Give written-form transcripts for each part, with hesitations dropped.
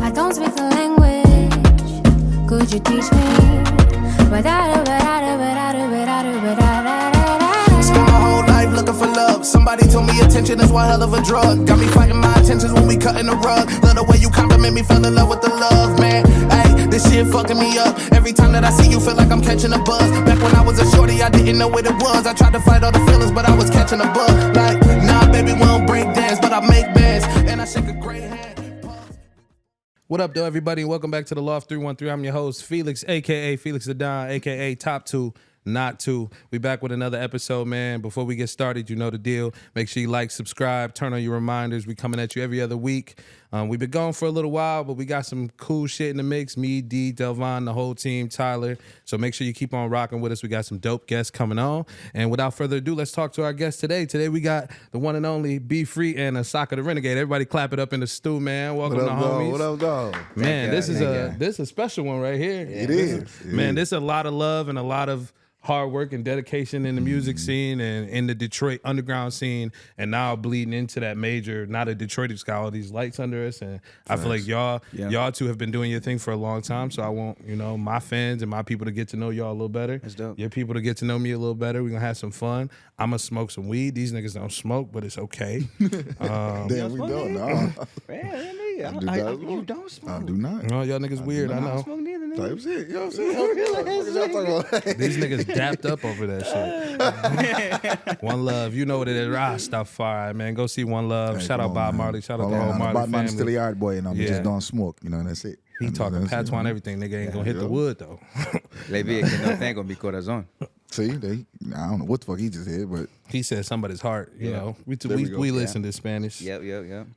I don't speak the language. Could you teach me? Spent my whole life looking for love. Somebody told me attention is one hell of a drug. Got me fighting my intentions when we cutting the rug. Love the way you compliment me, fell in love with the love, man. Hey, this shit fucking me up. Every time that I see you, feel like I'm catching a buzz. Back when I was a shorty, I didn't know what it was. I tried to fight all the feelings, but I was catching a buzz. Like, nah, baby, we don't break dance, but I make bands, and I shake a great hand. What up, though, everybody, and welcome back to the Loft 313. I'm your host, Felix, a.k.a. Felix the Don, a.k.a. Top 2, Not 2. We back with another episode, man. Before we get started, you know the deal. Make sure you like, subscribe, turn on your reminders. We coming at you every other week. We've been gone for a little while, but we got some cool shit in the mix. Me, D, Delvon, the whole team, Tyler. So make sure you keep on rocking with us. We got some dope guests coming on. And without further ado, let's talk to our guest today. Today we got the one and only Be Free and Asaka the Renegade. Everybody clap it up in the stew, man. Welcome, what up, to homies. What up, dog? Man, this is a special one right here. Yeah, it is. Man, there's a lot of love and a lot of hard work and dedication in the music scene and in the Detroit underground scene, and now bleeding into that major, not a Detroit sky, all these lights under us. And I feel like y'all two have been doing your thing for a long time. So I want, my fans and my people to get to know y'all a little better. That's dope. Your people to get to know me a little better. We're gonna have some fun. I'm gonna smoke some weed. These niggas don't smoke, but it's okay. Damn, we don't. No. You don't smoke. I do not. Oh, y'all niggas weird. I know. Smoke neither, nigga. Type shit. You know what I'm saying? What y'all talking about? These niggas dapped up over that shit. One Love, you know what it is. Rastafari, man. Go see One Love. Hey, Shout out come on, Bob man. Marley. Shout out Hold the whole on, Marley Bob Marley's family. still a yard boy, and I Yeah. just don't smoke. That's it. He talking That's it. patois and everything. Nigga ain't gonna hit the wood though. Le vie que no tengo mi corazón. See, I don't know what the fuck he just said, but He said somebody's heart. You know, we go. listen to Spanish. Yep.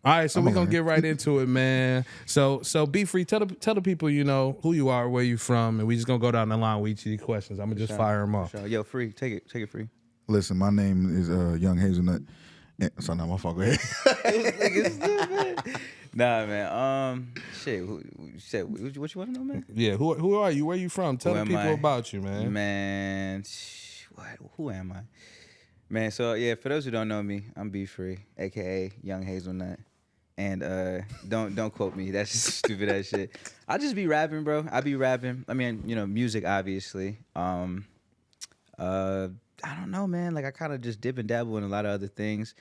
All right, so we're gonna get right into it, man. So Be Free. Tell the people who you are, where you from, and we just gonna go down the line with each of these questions. I'm gonna just fire them off. Sure. Yo, free. Take it free. listen, my name is Young Hazelnut. So now my fuck. Go ahead. Nah, man. Shit. Who said what you want to know, man? Yeah, who are you? Where you from? Tell Who the am people I? about you, man. Man, what? Who am I? Man, so yeah, for those who don't know me, I'm Be Free, aka Young Hazelnut. And don't quote me. That's just stupid ass shit. I just be rapping, bro. I be rapping. I mean, music obviously. I don't know, man. Like I kind of just dip and dabble in a lot of other things.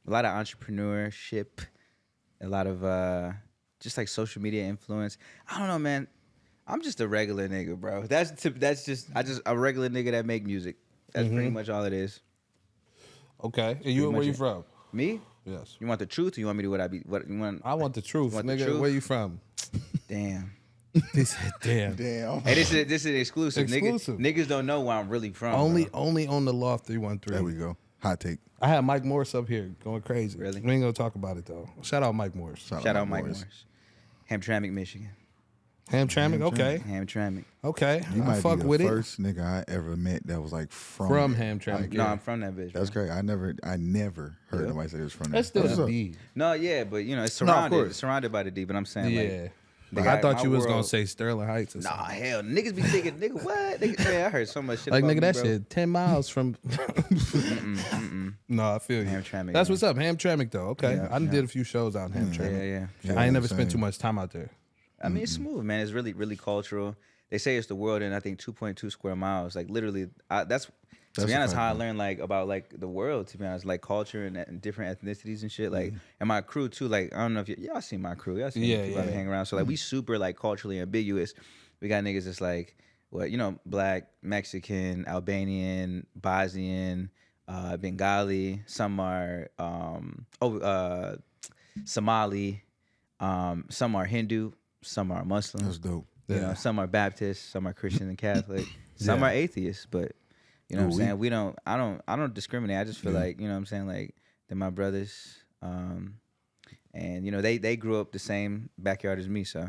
A lot of entrepreneurship, a lot of just like social media influence. I don't know, man. I'm just a regular nigga, bro. That's just a regular nigga that make music. That's pretty much all it is. Okay, and where you from? Me? Yes. You want the truth, or you want me to what you want? I want the truth, Want the nigga. truth? Where you from? Damn. He said, "Damn." Damn. Hey, this is exclusive. Exclusive. Niggas don't know where I'm really from. Only bro. on the Loft 313. There we go. Hot take. I had Mike Morris up here going crazy. Really? We ain't gonna talk about it though. Shout out Mike Morris. Shout out Mike Morris. Hamtramck, Michigan. Hamtramck, okay. Hamtramck. Okay. You I might fuck be with the it. first nigga I ever met that was like from Hamtramck. No, Yeah. I'm from that bitch. That's bro. great. I never heard nobody say it was from there. That's still What's a up? D. No, yeah, but it's No, of surrounded. course. It's surrounded by the D. But I'm saying, Yeah. like, I thought my you was gonna world- say Sterling Heights or Nah, something. hell, niggas be thinking, nigga, what? Man, I heard so much shit. Like about nigga, me, that bro. shit 10 miles from. No, I feel you. Hamtramck, That's man. what's up, Hamtramck though. Okay, Yeah, I done did a few shows out in Hamtramck. Yeah. I ain't never same. spent too much time out there. I mean, it's smooth, man. It's really, really cultural. They say it's the world in I think 2.2 square miles. Like literally, that's to be a honest, fact, how I man. learned like about like the world. To be honest, like culture and different ethnicities and shit. Like and my crew too. Like I don't know if y'all seen my crew. Y'all seen Yeah, the people that yeah. hang around. So like we super like culturally ambiguous. We got niggas that's like black, Mexican, Albanian, Bosnian, Bengali. Some are Somali. Some are Hindu. Some are Muslim. That's dope. Some are Baptist, some are Christian and Catholic, some are atheists, but you know what I'm saying? I don't discriminate. I just feel like, you know what I'm saying, like they're my brothers. And they grew up the same backyard as me, so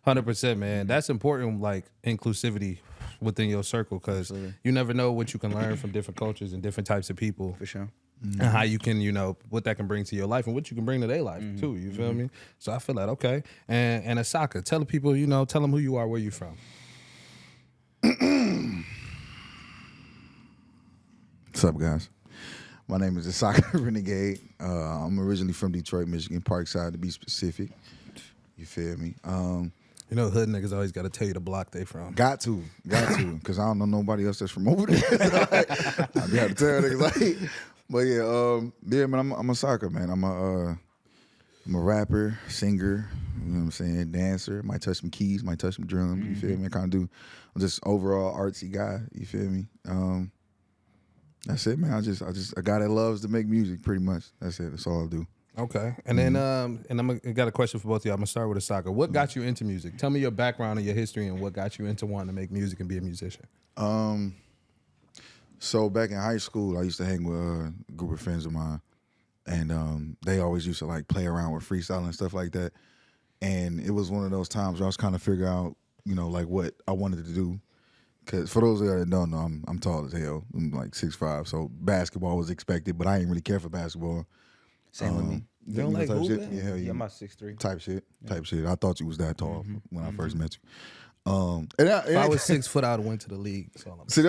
100%, man. That's important, like inclusivity within your circle, because you never know what you can learn from different cultures and different types of people. for sure. And how you can, what that can bring to your life and what you can bring to their life too. You feel me? So I feel like, okay. And Asaka, tell the people, tell them who you are, where you from. What's up, guys? My name is Asaka the Renegade. I'm originally from Detroit, Michigan, Parkside to be specific. You feel me? You know, hood niggas always got to tell you the block they from. Got to, because I don't know nobody else that's from over there. So like, I be able to tell niggas like, but yeah, man, I'm a soccer man. I'm a rapper, singer. You know what I'm saying? Dancer. Might touch some keys, might touch some drums. You feel me? I'm just overall artsy guy. You feel me? That's it, man. I got that loves to make music. Pretty much. That's it. That's all I do. Okay, and then I got a question for both of y'all. I'm gonna start with Asaka. What got you into music? Tell me your background and your history, and what got you into wanting to make music and be a musician. So back in high school, I used to hang with a group of friends of mine, and they always used to like play around with freestyle and stuff like that. And it was one of those times where I was kind of figuring out, you know, like what I wanted to do. Cause for those of you that don't know, I'm tall as hell. I'm like 6'5", so basketball was expected, but I didn't really care for basketball. Same with me. You don't like type shit? hooping? Yeah, hell yeah. I'm about 6'3". Type shit. I thought you was that tall when I first met you. If I was 6 foot, I would have went to the league. That's all I'm See,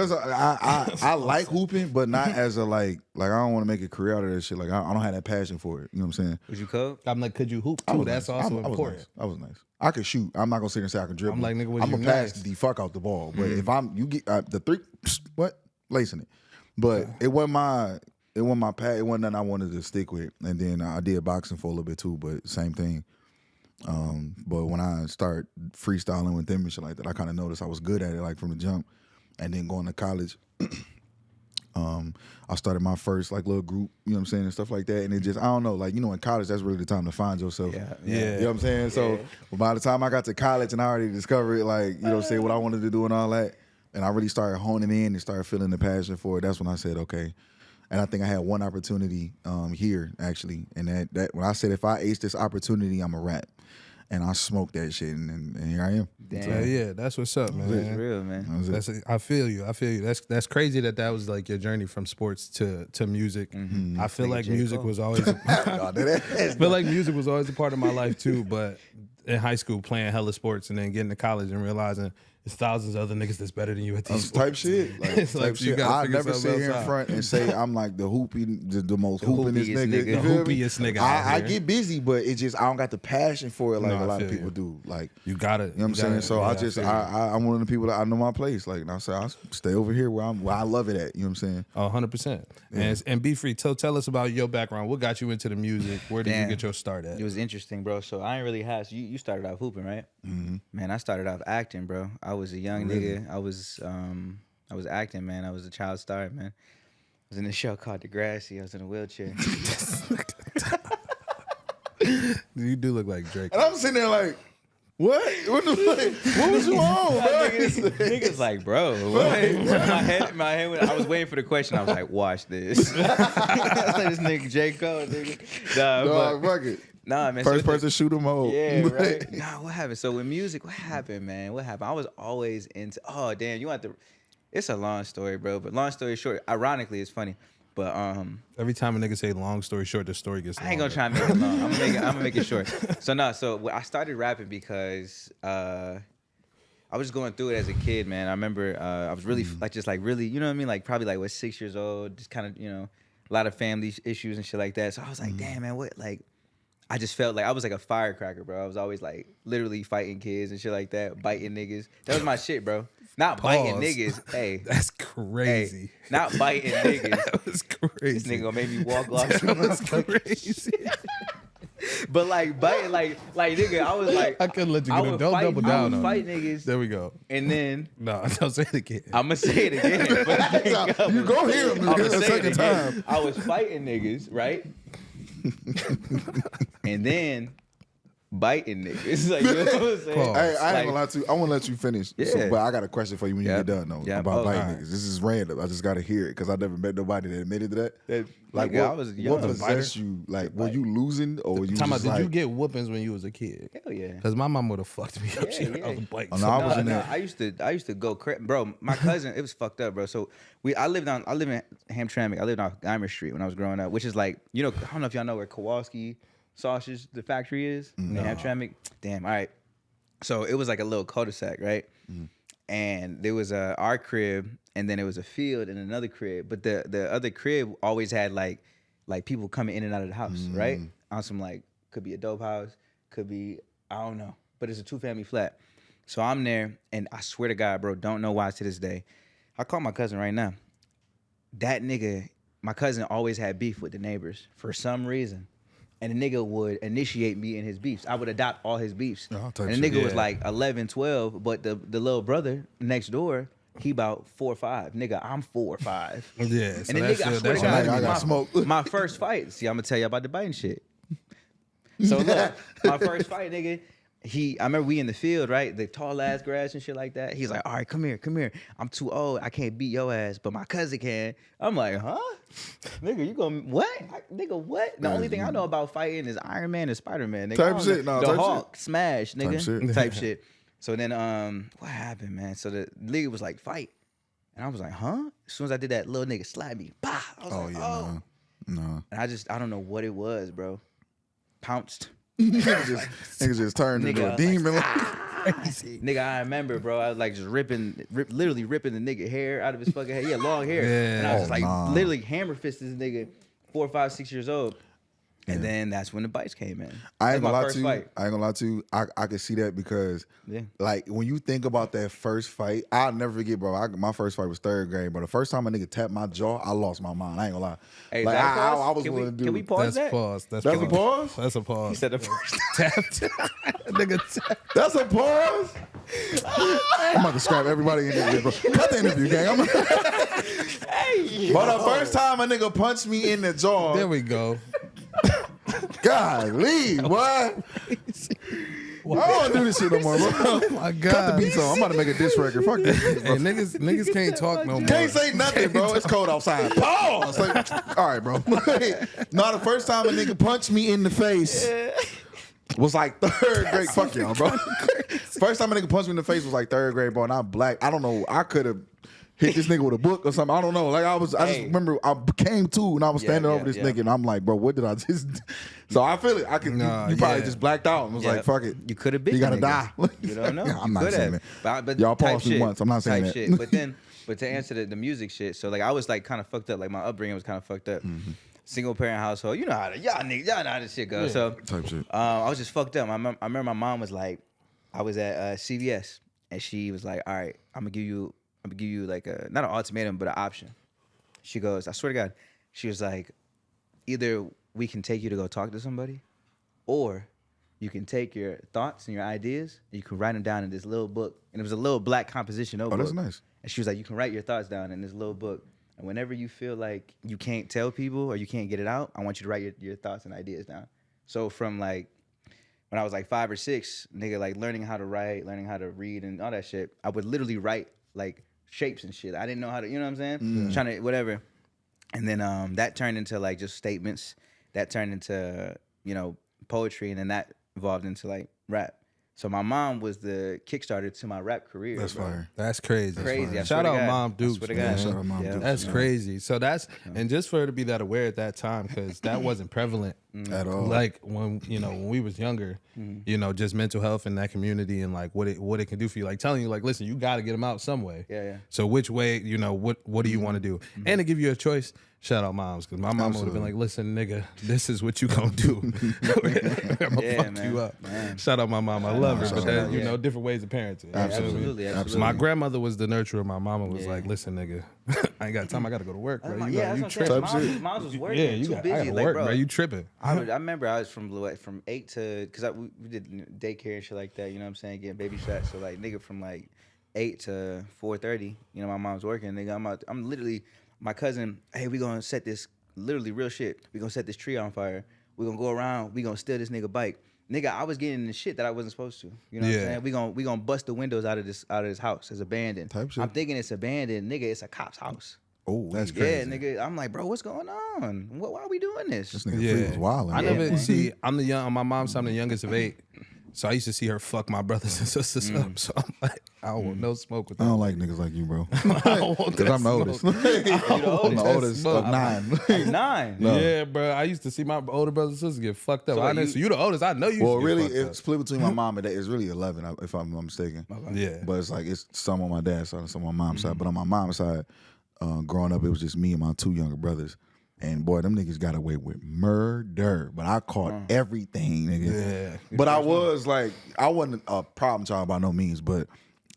I like hooping, but not as a like I don't want to make a career out of that shit. Like I don't have that passion for it. You know what I'm saying? Was you cold? I'm like, could you hoop I too? was That's nice. also I was important. nice. I was nice. I could shoot. I'm not gonna sit here and say I can dribble. I'm like, nigga, was I'm you gonna pass nice? the fuck out the ball. But if you get the three, lacing it. But it wasn't my pad. It wasn't nothing I wanted to stick with. And then I did boxing for a little bit too. But same thing. But when I start freestyling with them and shit like that, I kind of noticed I was good at it, like from the jump. And then going to college, I started my first like little group, you know what I'm saying, and stuff like that. And it just, I don't know, like, you know, in college, that's really the time to find yourself. Yeah. You know what I'm saying? So by the time I got to college and I already discovered, like, you know what I'm saying, what I wanted to do and all that, and I really started honing in and started feeling the passion for it, that's when I said, okay. And I think I had one opportunity here, actually. And that when I said, if I ace this opportunity, I'm a rap. And I smoked that shit, and here I am. Damn. Yeah, that's what's up, man. It's real, man. That was it. I feel you. That's crazy that was like your journey from sports to music. I feel like music was always. I feel like music was always a part of my life too. But in high school, playing hella sports, and then getting to college and realizing there's thousands of other niggas that's better than you at these sports. Type shit. Like, It's type like you shit. gotta I figure never something sit here else in out. front and say I'm like the most hoopingest nigga. nigga. You The feel me? hoopiest nigga out I here. get busy, but it just, I don't got the passion for it like No, I a lot of feel people you. do. Like, You got it. you know what I'm saying? So I'm one of the people that I know my place. Like, and I say I stay over here where I love it at. You know what I'm saying? 100%. And be free. Tell us about your background. What got you into the music? Where did you Damn. get your start at? It was interesting, bro. So I ain't really had. So you started off hooping, right? Man, I started off acting, bro. I was a young nigga. I was acting, man. I was a child star, man. I was in a show called Degrassi. I was in a wheelchair. You do look like Drake. And I'm sitting there like, what? What was you on, bro? Niggas like, bro. What? My head went, I was waiting for the question. I was like, watch this. Like this nigga J. Cole, nigga. Dog, fuck it. Nah, man. First person shooter mode. Yeah, right. Nah, what happened? So with music, what happened, man? What happened? I was always into. Oh, damn, you want to. It's a long story, bro. But long story short, ironically, it's funny. But Every time a nigga say long story short, the story gets longer. I ain't gonna try and make it long. I'm gonna make it short. So I started rapping because I was going through it as a kid, man. I remember I was really really, you know what I mean? Like probably like 6 years old, just kind of, you know, a lot of family issues and shit like that. So I was like, damn, man, what like. I just felt like I was like a firecracker, bro. I was always like literally fighting kids and shit like that, biting niggas. That was my shit, bro. Not biting niggas. Hey. That's crazy. Hey, not biting niggas. That was crazy. This nigga gonna make me walk off. That was crazy. But like biting, like nigga, I was like, I couldn't let you I get it. would Don't fight- double I down would on fight it. niggas. There we go. And then No, don't say it again. I'm gonna say it again. You go here, I'm nigga, gonna the say it second again. time. I was fighting niggas, right? And then biting niggas. Like, you know what I'm saying? Pause. Hey, I Like- ain't gonna lie to you. I want to let you finish. Yeah. So, but I got a question for you when you Yep. get done, though, Yep. about Oh, biting alright. niggas. This is random. I just got to hear it because I never met nobody that admitted to that. Like, nigga, what, I was young. what possessed you? Like, were you losing or were you Time out, just did like... you get whoopings when you was a kid? Hell yeah. Because my mom would have fucked me up. Yeah, I was biting. Oh, no, I was in No, there. I used to go crazy, bro. My cousin, it was fucked up, bro. So I live in Hamtramck. I lived on Guymer Street when I was growing up, which is like, you know, I don't know if y'all know where Kowalski Sausage, the factory is in Hamtramck. Damn, all right. So it was like a little cul-de-sac, right? and there was our crib, and then there was a field and another crib. But the other crib always had like people coming in and out of the house, right? On some like, could be a dope house, could be, I don't know, but it's a 2-family flat. So I'm there, and I swear to God, bro, don't know why to this day. I call my cousin right now. That nigga, my cousin always had beef with the neighbors for some reason. And the nigga would initiate me in his beefs. I would adopt all his beefs. Oh, and the nigga was like 11, 12, but the little brother next door, he about 4 or 5. Nigga, I'm 4 or 5. Yeah, so And the that's nigga, I your- swear to that's your God, I got smoke. my first fight. See, I'm gonna tell you about the biting shit. So look, my first fight, nigga. I remember we in the field, right? The tall ass grass and shit like that. He's like, all right, come here. I'm too old. I can't beat your ass, but my cousin can. I'm like, huh? Nigga, you gonna what? Nigga, what? The only thing I know about fighting is Iron Man and Spider-Man. Nigga, Type shit, nah, the type Hulk, smash, nigga. Type shit. Type shit. So then what happened, man? So the league was like, fight. And I was like, huh? As soon as I did that, little nigga slapped me. Bah! I was like, oh. No. And I don't know what it was, bro. Pounced. Niggas just turned into Nigga, a I was demon. Nigga, I remember, bro. I was like just literally ripping the nigga hair out of his fucking head. He had long hair. Yeah. And I was just like nah. literally hammer fisted this nigga 4, 5, 6 years old. And then that's when the bites came in. I ain't That was gonna my lie first to you. fight. I ain't gonna lie to you. I can see that because, Yeah. like, when you think about that first fight, I'll never forget, bro. My first fight was 3rd grade, but the first time a nigga tapped my jaw, I lost my mind. I ain't gonna lie. Hey, like, is that a I pause? was Can willing to do. Can we pause That's that? pause. That's That's a pause? That's a pause. He said the first tapped. Nigga tapped. That's a pause. I'm about to scrap everybody in there, bro. Cut the interview, gang. But the first time a nigga punched me in the jaw, There we go. golly, what? I don't want to do this shit no more, bro. Oh my God. Cut the beats on. I'm about to make a diss record. Fuck this shit, bro. Hey, niggas can't talk no more. Can't say nothing, bro. It's cold outside. Pause. Like, all right, bro. No, the first time a nigga punched me in the face was like 3rd grade. Fuck y'all, bro. First time a nigga punched me in the face was like 3rd grade, bro. And I'm black. I don't know. I could have hit this nigga with a book or something. I don't know. Like I just remember I came to and I was standing over this nigga and I'm like, bro, what did I just? So I feel it. I can. Nah, you probably yeah. just blacked out and was like, fuck it. You could have been. You gotta niggas. die. You don't know. I'm You not could saying have. that. But Y'all type paused me shit, once. I'm not saying type that. Shit. But to answer the music shit, so like I was like kind of fucked up. Like my upbringing was kind of fucked up. Single parent household. You know how y'all niggas, y'all know how this shit goes. So Type shit. I was just fucked up. I remember my mom was like, I was at CVS and she was like, all right, I'm gonna give you like not an ultimatum, but an option. She goes, I swear to God, she was like, either we can take you to go talk to somebody, or you can take your thoughts and your ideas and you can write them down in this little book. And it was a little black composition notebook. Oh, that's nice. And she was like, you can write your thoughts down in this little book. And whenever you feel like you can't tell people or you can't get it out, I want you to write your thoughts and ideas down. So from like when I was like 5 or 6, nigga, like learning how to write, learning how to read and all that shit, I would literally write like shapes and shit. I didn't know how to, you know what I'm saying? Trying to, whatever. And then that turned into like just statements. That turned into, you know, poetry. And then that evolved into like rap. So my mom was the Kickstarter to my rap career. That's bro. fire. That's crazy. Crazy. I swear Shout to out God. Mom I Dukes. swear to man. God. Shout out Mom Dukes. That's crazy. So and just for her to be that aware at that time, because that wasn't prevalent At all. Like when we was younger, you know, just mental health in that community and like what it can do for you. Like telling you, like, listen, you got to get them out some way. Yeah. So which way, you know, what do you want to do? And to give you a choice. Shout out moms, because my mom would have been like, listen, nigga, this is what you gonna do. I'm gonna fuck man. you up. Man. Shout out my mom. I love her, Shout but out, then, you yeah. know, different ways of parenting. Absolutely. My grandmother was the nurturer. My mama was Yeah. like, listen, nigga, I ain't got time. I got to go to work, bro. Yeah, You that's tripping. what I'm saying. Mom's was working. Yeah, Too I busy. gotta Like, work, bro. bro. You tripping. I remember I was from 8 to, because we did daycare and shit like that, you know what I'm saying, getting baby shots. So like nigga from like 8 to 4:30, you know, my mom's working. Nigga, I'm literally, my cousin, hey, we gonna set this, literally real shit, we gonna set this tree on fire. We gonna go around, we gonna steal this nigga bike. Nigga, I was getting the shit that I wasn't supposed to. You know what I'm saying? We gonna bust the windows out of this house. It's abandoned. Type shit. I'm thinking it's abandoned. Nigga, it's a cop's house. Oh, that's Yeah, crazy. nigga. I'm like, bro, what's going on? Why are we doing this? This nigga Free was wild. I Yeah, never man. see. I'm the young. On my mom's side, I'm the youngest of 8. So I used to see her fuck my brothers and sisters up. So I'm like, I don't want no smoke with I that. don't like niggas like you, bro. I don't want Because that I'm the oldest. I'm the oldest smoke. of 9. 9. No. Yeah, bro. I used to see my older brothers and sisters get fucked up. So I know. you- So you the oldest. I know you. Well, used to get really, fucked up. it's split between my mom and dad. It's really 11, if I'm not mistaken. Yeah. But it's like, it's some on my dad's side and some on my mom's side. But on my mom's side, growing up, it was just me and my 2 younger brothers. And boy, them niggas got away with murder. But I caught everything, nigga. Yeah. But I was like, I wasn't a problem child by no means, but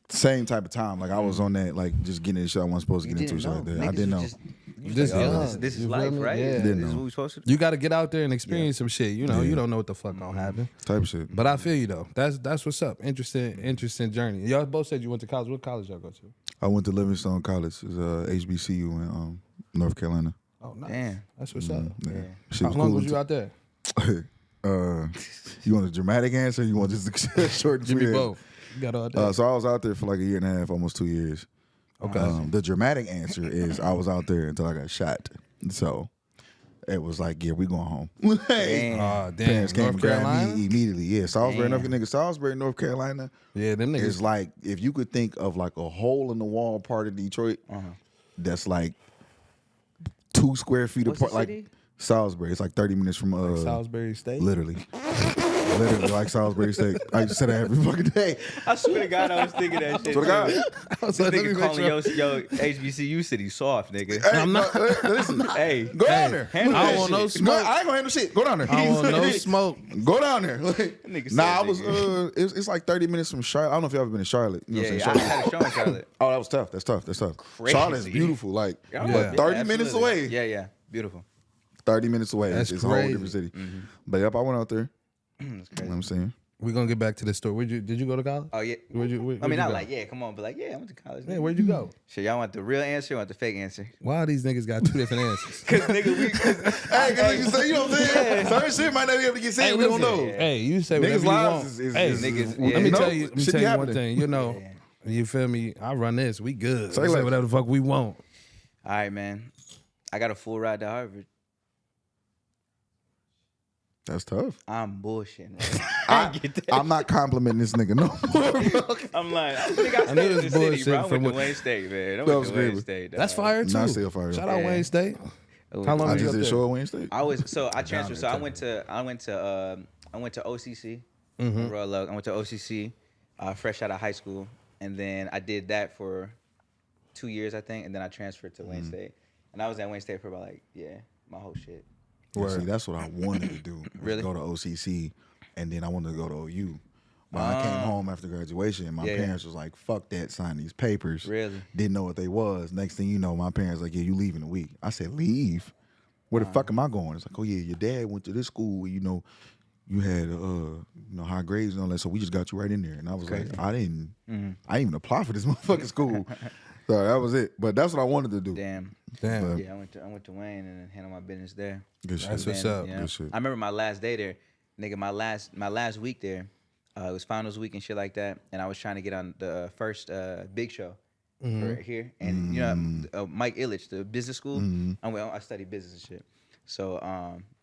same type of time. Like I was on that, like just getting into shit I wasn't supposed to get into, shit like that. I didn't know. Just young. This is You feel life, me? right? Yeah. This Didn't is know. what we supposed to do. You got to get out there and experience some shit. You know, you don't know what the fuck gonna happen. Type of shit. But I feel you though. That's what's up. Interesting journey. Y'all both said you went to college. What college y'all go to? I went to Livingstone College. It's HBCU in North Carolina. Oh, nice. Damn. That's what's up. Yeah. Yeah. Shit How long cool was you out there? You want a dramatic answer? Or you want just a short and Give me sweet? both. You got all day. So I was out there for like a year and a half, almost 2 years. Okay. The dramatic answer is I was out there until I got shot. So it was like, yeah, we going home. Hey. Damn. Parents came North and grabbed Carolina. me immediately. Yeah, Salisbury, North Carolina Yeah, them niggas. is like, if you could think of like a hole in the wall part of Detroit, that's like 2 square feet What's the apart. Like city? Salisbury. It's like 30 minutes from Salisbury State. literally. Literally like Salisbury State. I used to say that every fucking day. I swear to God, I was thinking that shit. Swear to God. I was This like, let me nigga make calling sure. yo HBCU city soft, nigga. Hey, I'm not. Listen, Hey, go down there. handle I that don't want no shit. smoke. I ain't gonna handle shit. Go down there. I don't want no smoke. Go down there. nigga Nah, I said was. It's like 30 minutes from Charlotte. I don't know if you ever been to Charlotte. You know Yeah, what yeah, I'm I saying? had a show in Charlotte. Oh, that was tough. That's tough. Crazy. Charlotte's beautiful. Like, Yeah, but 30 minutes absolutely. away. Yeah, beautiful. 30 minutes away. That's It's a whole crazy. different city. But yep, I went out there. That's You know crazy. what I'm saying? We're gonna get back to the story. Did you go to college? Oh yeah. Where'd you I mean, go? not like come on, but like I went to college. Yeah, nigga. where'd you go? Shit, y'all want the real answer or want the fake answer? Why these niggas got 2 different answers? Cause nigga, Hey, cause you say, you know what I'm saying? Certain shit might not be able to get said. We don't know. Hey, you say Niggas' whatever you want. lives is Hey, niggas- let yeah. me No, tell you. Let me shit tell be you one happening. thing. You know, Yeah. you feel me? I run this. We good. Say We say less. whatever the fuck we want. All right, man. I got a full ride to Harvard. That's tough. I'm bullshitting. I get that. I'm not complimenting this nigga no more. I'm like, I think I I knew stayed in this the city, bro. I bullshit went from to what- Wayne State, man. I That went was to Wayne great. State. That's dog. fire too. Nah, still fire. Shout out Yeah. Wayne State. Oh, How long I were you just up did there? show at Wayne State. I transferred. So I went to OCC. Royal Oak. I went to OCC, fresh out of high school, and then I did that for 2 years, I think, and then I transferred to Wayne State, and I was at Wayne State for about my whole shit. Yeah, see, that's what I wanted to do. was Really? Go to OCC, and then I wanted to go to OU. When I came home after graduation, my Yeah. parents was like, "Fuck that, sign these papers." Really? Didn't know what they was. Next thing you know, my parents like, "Yeah, you leave in a week." I said, "Leave? Where the fuck am I going?" It's like, "Oh yeah, your dad went to this school where, you had high grades and all that, so we just got you right in there." And I was like, I didn't even apply for this motherfucking school. So that was it. But that's what I wanted to do. Damn. Damn. But- Yeah, I went to Wayne and then handled my business there. Good shit. That's what's up. Yeah. Good shit. I remember my last day there, nigga. My last week there, it was finals week and shit like that, and I was trying to get on the first big show for here, and Mike Illich, the business school. I studied business and shit. So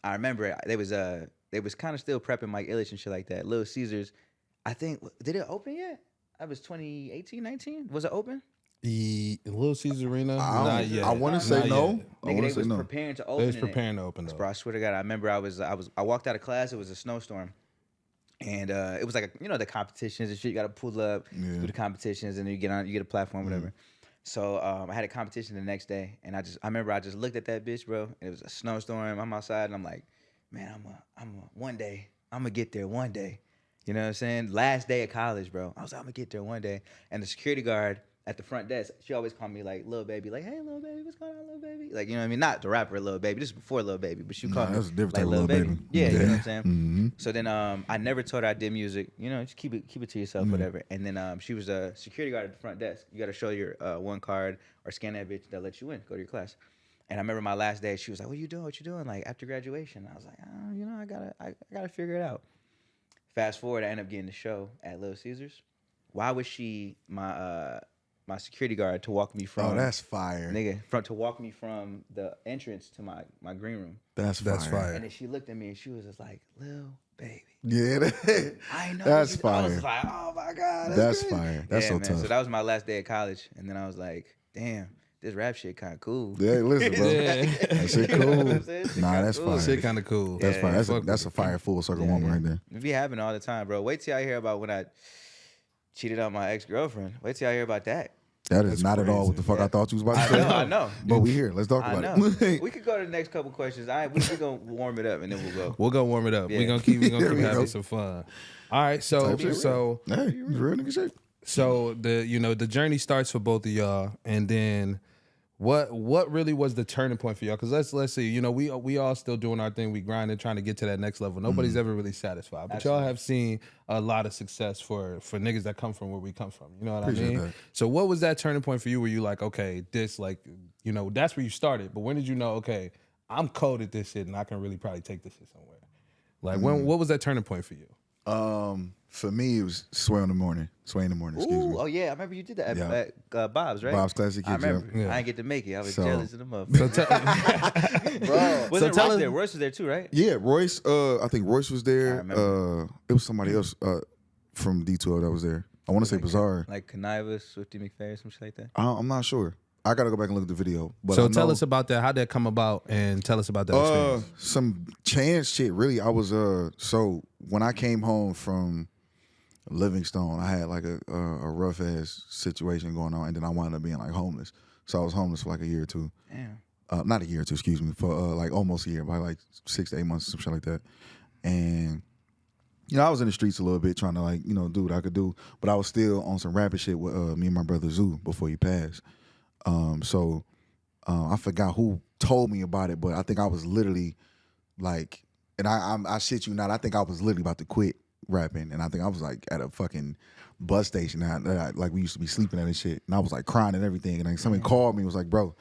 I remember they was kind of still prepping Mike Illich and shit like that. Little Caesars, I think, did it open yet? That was 2018, 19. Was it open? The Little Caesars Arena, I don't- not yet. I wanna Not say no. yet. I Nigga, wanna they say was no. preparing to open. They was it. preparing to open up. Bro, I swear to God, I remember I walked out of class. It was a snowstorm, and it was like the competitions and shit. You got to pull up, do the competitions, and then you get a platform, whatever. So I had a competition the next day, and I remember I just looked at that bitch, bro. And it was a snowstorm. I'm outside, and I'm like, man, one day I'm gonna get there one day. You know what I'm saying? Last day of college, bro. I was like, I'm gonna get there one day. And the security guard at the front desk, she always called me like Lil Baby, like, hey Lil Baby, what's going on, Lil Baby? Like, you know what I mean? Not the rapper Lil Baby, this is before Lil Baby, but she called me that's a different like type of Lil Lil Baby. Baby. Yeah, you know what I'm Yeah. saying? So then I never told her I did music. Just keep it to yourself, whatever. And then she was a security guard at the front desk. You got to show your one card or scan that bitch that lets you in, go to your class. And I remember my last day, she was like, what you doing? Like after graduation? I was like, I gotta figure it out. Fast forward, I ended up getting the show at Little Caesars. Why was she my my security guard to walk me from. Oh, that's fire. Nigga, to walk me from the entrance to my green room. That's fire. And then she looked at me and she was just like, "Lil baby." Yeah, I know. that's I fire. was like, "Oh my god, That's crazy." fire. That's yeah, so man. tough. So that was my last day of college, and then I was like, "Damn, this rap shit kind of cool." Yeah, listen, bro. Yeah. That shit You know what cool. I'm saying? Shit Nah, kinda that's cool. fire. Shit kind of cool. That's fire. Fuck That's with a fire full circle moment right there. It be happening all the time, bro. Wait till I hear about when I cheated on my ex-girlfriend. Wait till I hear about that. That is not at all what the fuck I thought you was about to say. I know. But we here. Let's talk I about know. it. We could go to the next couple questions. We're gonna warm it up and then we'll go. We'll go warm it up. Yeah. We're gonna keep There we having go. some fun. All right, so Type shit. so Hey, it's real nigga shit. so the journey starts for both of y'all, and then what really was the turning point for y'all? Because let's see, we all still doing our thing, we grinding, trying to get to that next level. Nobody's Mm-hmm. ever really satisfied, but y'all have seen a lot of success for niggas that come from where we come from. You know what Appreciate I mean? that. So what was that turning point for you? Where you like, okay, this that's where you started, but when did you know, okay, I'm cold at this shit and I can really probably take this shit somewhere? Like what was that turning point for you? For me, it was Sway in the morning. Excuse Ooh, me. oh yeah, I remember you did that Yeah. at Bob's, right? Bob's Classic I Kids, yeah. remember. Yeah. I didn't get to make it. I was So- jealous of the motherfucker. So Bro. Wasn't tell Royce us- there? Royce was there too, right? Yeah, Royce. I think Royce was I there. remember. It was somebody else from D12 that was there. I want to say Bizarre. Like Conniva, Swifty McFerrin, some shit like that. I'm not sure. I gotta go back and look at the video. But so I tell know- us about that. How'd that come about? And tell us about that experience. Some chance shit. Really, I was so when I came home from Livingstone, I had like a rough ass situation going on, and then I wound up being like homeless. So I was homeless for like a year or two. Damn. Not a year or two, excuse me, for like almost a year, by like 6 to 8 months, some shit like that. And I was in the streets a little bit trying to like do what I could do, but I was still on some rapid shit with me and my brother Zoo before he passed. So I forgot who told me about it, but I think I was literally like, and I shit you not, I think I was literally about to quit rapping, and I think I was like at a fucking bus station, like we used to be sleeping at and shit, and I was like crying and everything, and like somebody called me and was like, bro,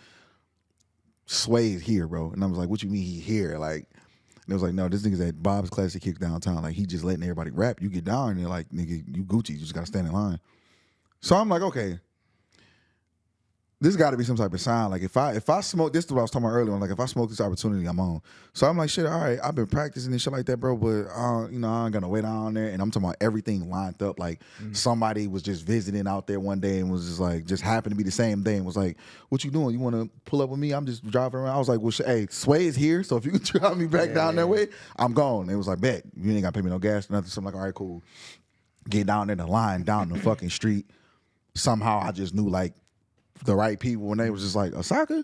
Sway is here, bro, and I was like, what you mean he here? Like, and it was like, no, this nigga's at Bob's Classic Kicks downtown, like he just letting everybody rap. You get down and they're like, nigga, you Gucci, you just gotta stand in line. So I'm like, okay, this got to be some type of sign. Like if I smoke, this is what I was talking about earlier. Like if I smoke this opportunity, I'm on. So I'm like, shit, all right, I've been practicing and shit like that, bro. But I ain't gonna wait down there. And I'm talking about everything lined up. Like somebody was just visiting out there one day and was just like, just happened to be the same day and was like, what you doing? You want to pull up with me? I'm just driving around. I was like, well, hey, Sway is here. So if you can drive me back down that way, I'm gone. It was like, bet you ain't got to pay me no gas or nothing. So I'm like, all right, cool. Get down in the line down the fucking street. Somehow I just knew like the right people when they was just like, Asaka?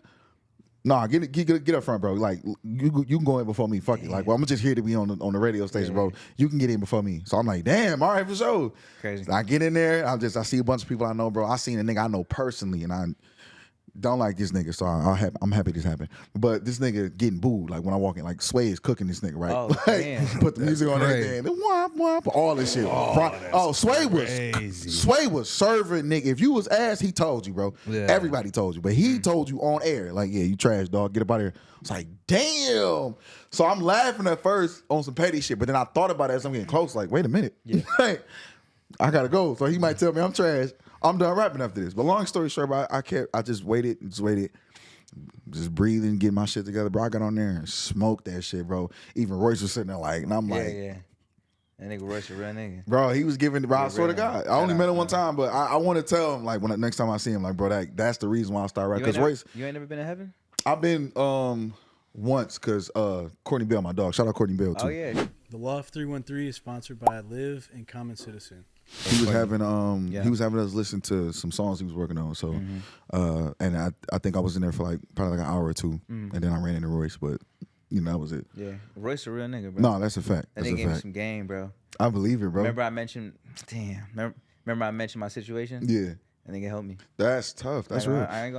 Nah, get up front, bro. Like you can go in before me. Fuck it. Like, well, I'm just here to be on the radio station, bro. You can get in before me. So I'm like, damn, all right, for sure. Crazy. I get in there. I see a bunch of people I know, bro. I seen a nigga I know personally, and I don't like this nigga, so I'm happy this happened. But this nigga getting booed, like when I walk in, like Sway is cooking this nigga, right? Oh, like, damn. put the music on great. everything, and whomp whomp, all this shit. Sway was serving nigga. If you was ass, he told you, bro. Yeah. Everybody told you, but he told you on air, like, yeah, you trash, dog. Get up out of here. I was like, damn. So I'm laughing at first on some petty shit, but then I thought about it as I'm getting close, like, wait a minute, like, I gotta go. So he might tell me I'm trash. I'm done rapping after this. But long story short, bro, I just waited, just breathing, getting my shit together, bro. I got on there and smoked that shit, bro. Even Royce was sitting there like, and I'm like, Yeah. That nigga Royce a real nigga. bro, he was giving, bro, I swear to God. I only met him one Shout out, time, but I want to tell him, like, when next time I see him, like, bro, that's the reason why I started rapping. Because Royce, You ain't never been to heaven? I've been once, because Courtney Bell, my dog. Shout out Courtney Bell, too. Oh yeah. The Loft 313 is sponsored by Live and Common Citizen. He was having Yeah. he was having us listen to some songs he was working on. So and I think I was in there for like probably like an hour or two, and then I ran into Royce, but that was it. Yeah. Royce a real nigga, bro. No, that's a fact. That That's nigga a gave me fact. some game, bro. I believe it, bro. Remember I mentioned my situation? Yeah, That nigga helped me. that's tough. That's Like, real. I ain't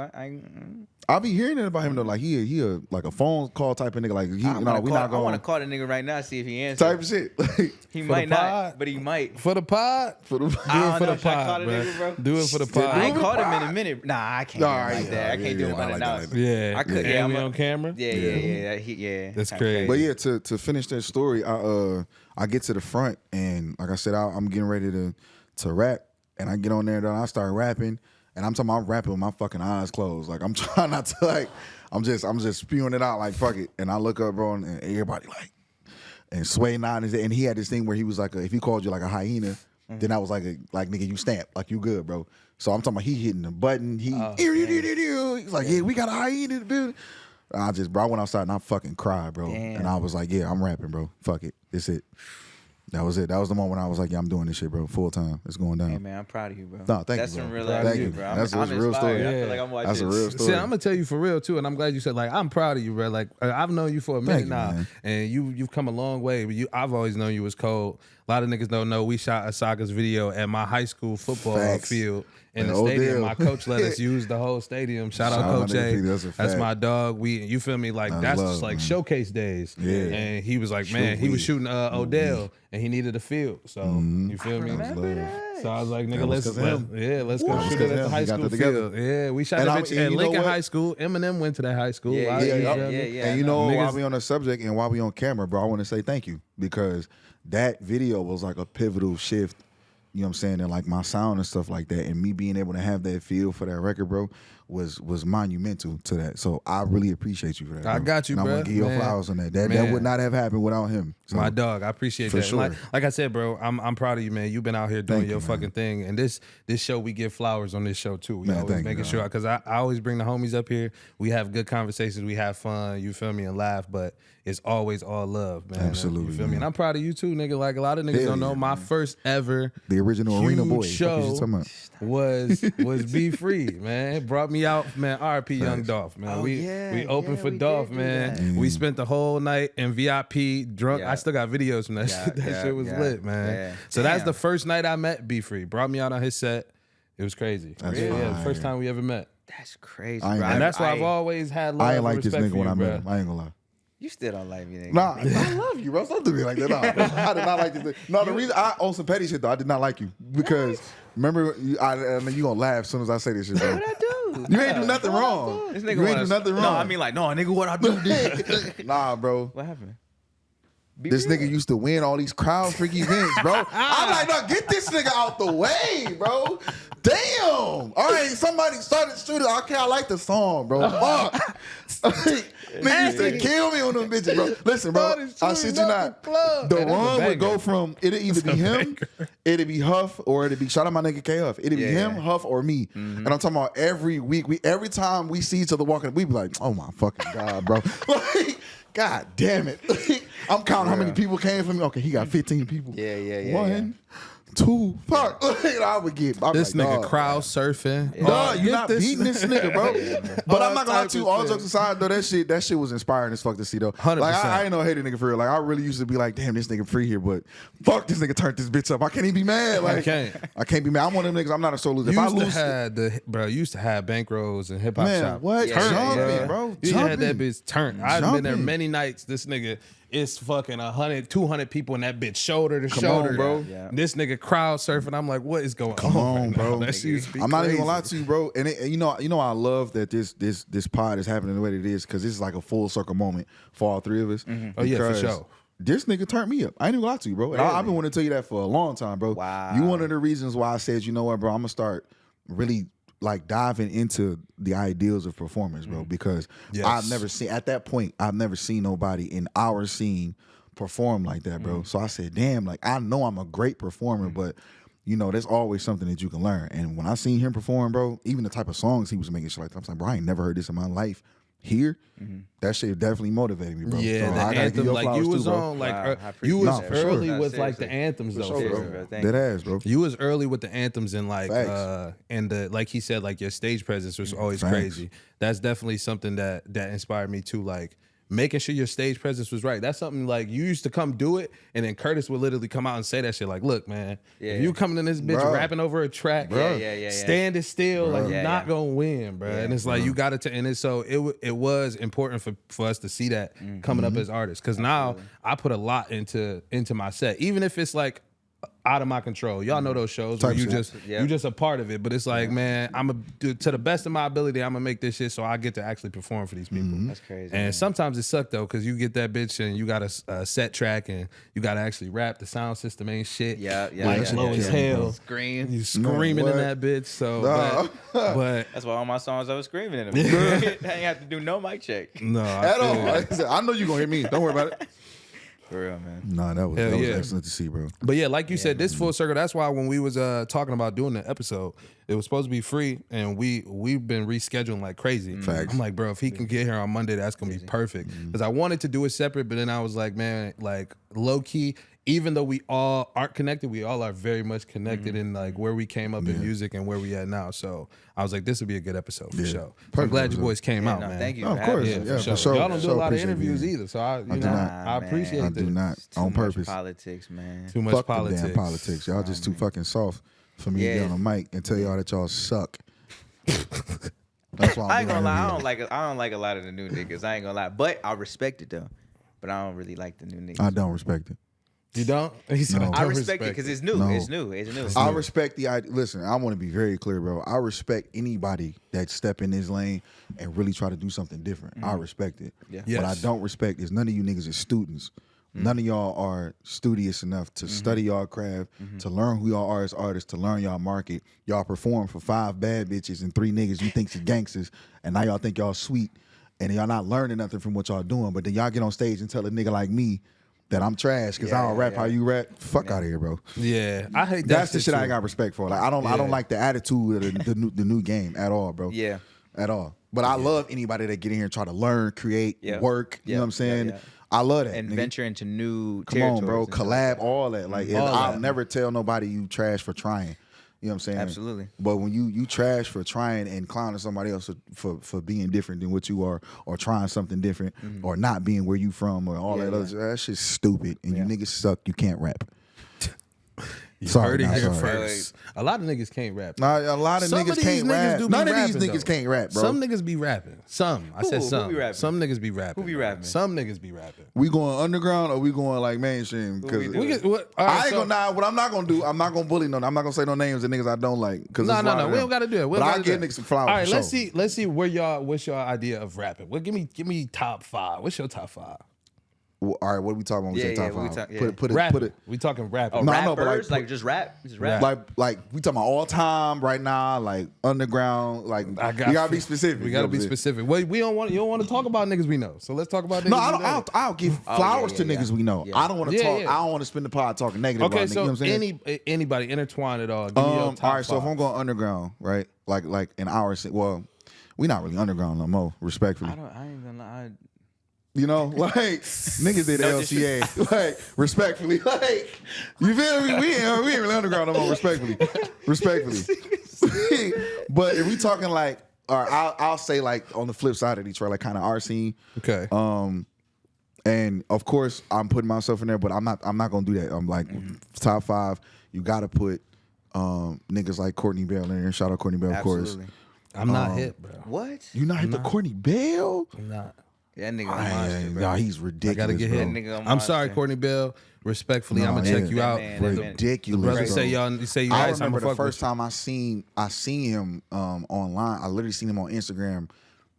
going. I'll be hearing it about him though. Like he a like a phone call type of nigga. Like we not I want going to call the nigga right now, see if he answers. type of shit. He For might the not, pod? but he might. For the pod? For the Do I it for don't know. the Should I call pod, the bro. nigga, bro? Do it for the pod. I ain't the called him in pod? a minute. Nah, I can't Nah, do him like yeah, that. I can't do him not like that, unannounced. Yeah. I could, And yeah, we I'm on camera? Yeah. That's Kinda crazy. But yeah, to finish that story, I get to the front and like I said, I'm getting ready to rap, and I get on there and I start rapping, And I'm talking about I'm rapping with my fucking eyes closed. Like I'm trying not to like I'm just spewing it out like fuck it. And I look up, bro, and everybody like and Sway nodding his head. And he had this thing where he was like if he called you like a hyena, then I was like nigga, you stamp, like you good, bro. So I'm talking about he hitting the button. He's like, yeah, we got a hyena in the building. Bro, I went outside and I fucking cried, bro. Damn. And I was like, yeah, I'm rapping, bro. Fuck it. That's it. That was it. That was the moment I was like, yeah, I'm doing this shit, bro. Full time. It's going down. Hey man, I'm proud of you, bro. No, thank That's you, bro. some real Thank ass you. shit, bro. That's I'm a real inspired. story. I feel like I'm watching. That's a real story. See, I'm gonna tell you for real too, and I'm glad you said like I'm proud of you, bro. Like I've known you for a minute you, now, man. and you've come a long way. But I've always known you was cold. A lot of niggas don't know we shot Asaka's video at my high school football Facts. field in the And stadium. Odell. My coach let us use the whole stadium. Shout out Shout out Coach my nigga A. Felix, that's a That's fact. my dog. You feel me? Like That's that's love, just like man. showcase days. Yeah. And he was like, man, he was shooting Odell, and he needed a field. So you feel me? Remember that? So I was like, nigga, That was let's 'cause of him. let's go That was shoot 'cause it at of the him. high We got school that together. field. Yeah, we shot And that I- bitch and at you know Lincoln what? High School. Eminem went to that high school. Yeah, I- yeah, you yeah, feel me? yeah. And you know, Niggas- while we on the subject and while we on camera, bro, I want to say thank you because that video was like a pivotal shift. You know what I'm saying? And like my sound and stuff like that, and me being able to have that feel for that record, bro, was monumental to that. So I really appreciate you for that. I bro. got you, and I'm bro. gonna give you Man. flowers on that. That Man. would not have happened without him. So, My dog, I appreciate For that. And sure. Like I said, bro, I'm proud of you, man. You've been out here doing Thank your you, fucking man. thing, and this show we give flowers on this show too. We Man, always thank you, making man. sure because I always bring the homies up here. We have good conversations, we have fun. You feel me and laugh, but it's always all love, man. Absolutely, You feel me? man. And I'm proud of you too, nigga. Like a lot of niggas Hell don't know yeah, my man. first ever The original Arena huge Boy. Fuck show is you talking about? was Be Free, man. It brought me out, man. R.I.P. Young Facts. Dolph, man. Oh, we yeah, opened yeah, for we Dolph, did do man. that. We spent the whole night in VIP drunk. Yeah. I still got videos from that Yeah, shit. That yeah, shit was yeah, lit, man. yeah. So that's the Damn. first night I met Be Free. Brought me out on his set. It was crazy. That's yeah, the fire. first time we ever met. That's crazy, I ain't bro. gonna- And that's why I've always had love I ain't and like this respect nigga for when you, I met bro. him. I ain't gonna lie. You still don't like me, nigga. Nah, I love you, bro. Don't do me like that. Nah, I did not like this. No, the reason I on some petty shit though, I did not like you because remember, I mean, you gonna laugh as soon as I say this shit, bro. What I do? You ain't do nothing wrong. This nigga You ain't wanna- do nothing wrong. No, I mean like, no, nigga, what I do? Nah, bro. What happened? Be This real. nigga used to win all these crowd freak events, bro. I'm like, no, get this nigga out the way, bro. Damn. All right, somebody started shooting. Okay, I like the song, bro. Fuck. Nigga used to kill me on them bitches, bro. Listen, bro, I shit you not. The run would go from, it'd either be him, it'd be Huff, or it'd be, shout out my nigga K Huff. It'd be him, Huff, or me. And I'm talking about every week, every time we see each other walking, we be like, oh my fucking God, bro. Like, God damn it. I'm counting how many people came for me. Okay, he got 15 people. Yeah. One, two, fuck. I would get. I'm This like, nigga dog. crowd surfing. Dog, Get you're not beating this nigga, bro. But I'm not gonna lie type to you. of All shit. jokes aside, though, that shit was inspiring as fuck to see, though. 100%. Like I ain't no hating nigga for real. Like I really used to be like, damn, this nigga free here, but fuck, this nigga turned this bitch up. I can't even be mad. Like can't. I can't be mad. I'm one of them niggas. I'm not a solo loser. If I You used to have bankrolls and hip hop Man, shop. what? Yeah, Jumping, bro. You had that Jumping. bitch turned. I've been there Jumping. many nights. This nigga is fucking 100, 200 people in that bitch shoulder to Come shoulder, on, bro. Yeah. This nigga crowd surfing. I'm like, what is going Come on, right bro. now? That shit used to be I'm not even crazy. gonna lie to you, bro. And you know, I love that this pod is happening the way that it is because this is like a full circle moment for all three of us. Oh, yeah, for Because sure. This nigga turned me up. I ain't even gonna lie to you, bro. And I've been wanting to tell you that for a long time, bro. Wow. You one of the reasons why I said, you know what, bro, I'm gonna start really like diving into the ideals of performance, bro. Because Yes. I've never seen nobody in our scene perform like that, bro. So I said, damn, like I know I'm a great performer, but you know, there's always something that you can learn. And when I seen him perform, bro, even the type of songs he was making, shit like that, I was like, bro, I ain't never heard this in my life. Here, that shit definitely motivated me, bro. Yeah, So the I gotta give anthem, your like flowers you was too, bro. on, like Wow, I you appreciate was that. For sure. early No, with like the seriously. anthems though. sure, for bro. real. Thank Dead you. ass, bro. You was early with the anthems and like Facts. and the like he said, like your stage presence was always Facts. crazy. That's definitely something that inspired me too. Like making sure your stage presence was right. That's something like you used to come do it, and then Curtis would literally come out and say that shit. Like, look, man, Yeah. if you coming in this bitch Bruh. rapping over a track, Yeah. stand it still, like you're Yeah, not yeah. gonna win, bro. And it's like you got to, and it's so it was important for us to see that coming up as artists, because now I put a lot into my set, even if it's like out of my control. Y'all know those shows where Type you shit. just Yeah. you just a part of it, but it's like, man, to the best of my ability, I'm gonna make this shit so I get to actually perform for these people. That's crazy. And man. sometimes it sucked though, because you get that bitch and you got a set track and you got to actually rap. The sound system ain't shit. Yeah, like low as hell. Scream. You screaming what? in that bitch. So, No. but That's why all my songs I was screaming in them. I ain't have to do no mic check. no, At all. Like I said, I know you gonna hear me. Don't worry about it. For real, man. No, that was Hell yeah. excellent to see, bro. But yeah, like you said, this full circle. That's why when we was talking about doing the episode, it was supposed to be free, and we've been rescheduling like crazy. Facts. I'm like, bro, if he can get here on Monday, that's gonna be perfect. Because I wanted to do it separate, but then I was like, man, like low key. Even though we all aren't connected, we all are very much connected in like where we came up in music and where we at now. So I was like, this would be a good episode for sure. So I'm Perfect glad you episode. boys came out, No, man. thank you. Of for course. having me. Yeah, for sure. Y'all don't do a lot of interviews either, so I do not. I appreciate I that. do not. Too On much purpose. Politics, man. Too much Fuck politics. the damn politics. Y'all just too fucking soft for me to Yeah. get on the mic and tell y'all that y'all suck. That's why I ain't gonna lie. I here. don't like a lot of the new niggas. I ain't gonna lie, but I respect it though. But I don't really like the new niggas. I don't respect it. You don't? He said, No. don't I respect it because it's new. No. It's new. It's new. I respect the idea. Listen, I want to be very clear, bro. I respect anybody that step in this lane and really try to do something different. I respect it. Yeah. Yes. What I don't respect is none of you niggas is students. None of y'all are studious enough to study y'all craft, to learn who y'all are as artists, to learn y'all market. Y'all perform for 5 bad bitches and 3 niggas you think is gangsters, and now y'all think y'all sweet, and y'all not learning nothing from what y'all doing. But then y'all get on stage and tell a nigga like me that I'm trash because I don't rap how you rap. Fuck out of here, bro. Yeah, I hate that. That's the shit I too. ain't got respect for. Like I don't like the attitude of the new game at all, bro. Yeah. At all. But I love anybody that get in here and try to learn, create, Yeah. work. You Yeah. know what I'm saying? Yeah. I love that. And nigga. venture into new Come on, bro. territories and stuff. Collab, all that. Like All I'll that. never tell nobody you trash for trying. You know what I'm saying? Absolutely. But when you trash for trying and clowning somebody else for being different than what you are, or trying something different, or not being where you from, or all that other, that shit's stupid. And you niggas suck. You can't rap. You Sorry, heard it nah, here sorry. first. A lot of niggas can't rap. Nah, a lot of Some niggas these can't niggas rap. do be None of these rapping, niggas though. can't rap, bro. Some niggas be rapping. Some. I said Who some. be rapping? Some niggas be rapping. Who be rapping? Some niggas be rapping. We going underground or we going like mainstream? Because we do? We get, what, all right, I ain't so- gonna. Nah, what I'm not gonna do, I'm not gonna bully none. I'm not gonna say no names of niggas I don't like. Cause No, it's a no, lot no. of We them. don't got to do it. We But don't I gotta give do niggas it. some flowers. All right, for let's sure. see. Let's see where y'all. What's your idea of rapping? Well, give me top 5. What's your top 5? Well, all right, what are we talking about? We Yeah, say top yeah, we five. talk- yeah. Put it. Rapping. We talking rapping. Oh, No, I rappers? know, but like, like just rap? Just rap? Like we talking about all time right now, like underground. Like we gotta be specific. We gotta be specific. Well, we don't want. You don't want to talk about niggas we know. So let's talk about niggas. No, we know. I'll give flowers yeah, to yeah. niggas we know. Yeah. I don't want to Yeah, talk. yeah. I don't want to spend the pod talking negative Okay, about niggas. You know what so I'm saying? anybody intertwine it all. Give me your top all right, so if 5. I'm going underground, right? Like an hour. Well, we not really underground no more. Respectfully, I ain't gonna lie. you know, like niggas did No LCA, like respectfully, like you feel me? We ain't really underground no more. Respectfully. But if we talking like, or I'll say like on the flip side of Detroit, like kind of our scene. Okay. And of course, I'm putting myself in there, but I'm not gonna do that. I'm like top 5. You gotta put niggas like Courtney Bell in there. Shout out Courtney Bell, of course. Absolutely. I'm not hit, bro. What? You not hit the Courtney Bell? I'm not. That nigga a monster, bro. Nah, he's I ridiculous. gotta get bro. hit. That nigga a I'm sorry, monster. Courtney Bell. Respectfully, No, I'm gonna yeah. check you That out. man, that man. Ridiculous. Brother bro. say y'all say you I nice. I'm remember gonna the fuck first with time I seen him online. I literally seen him on Instagram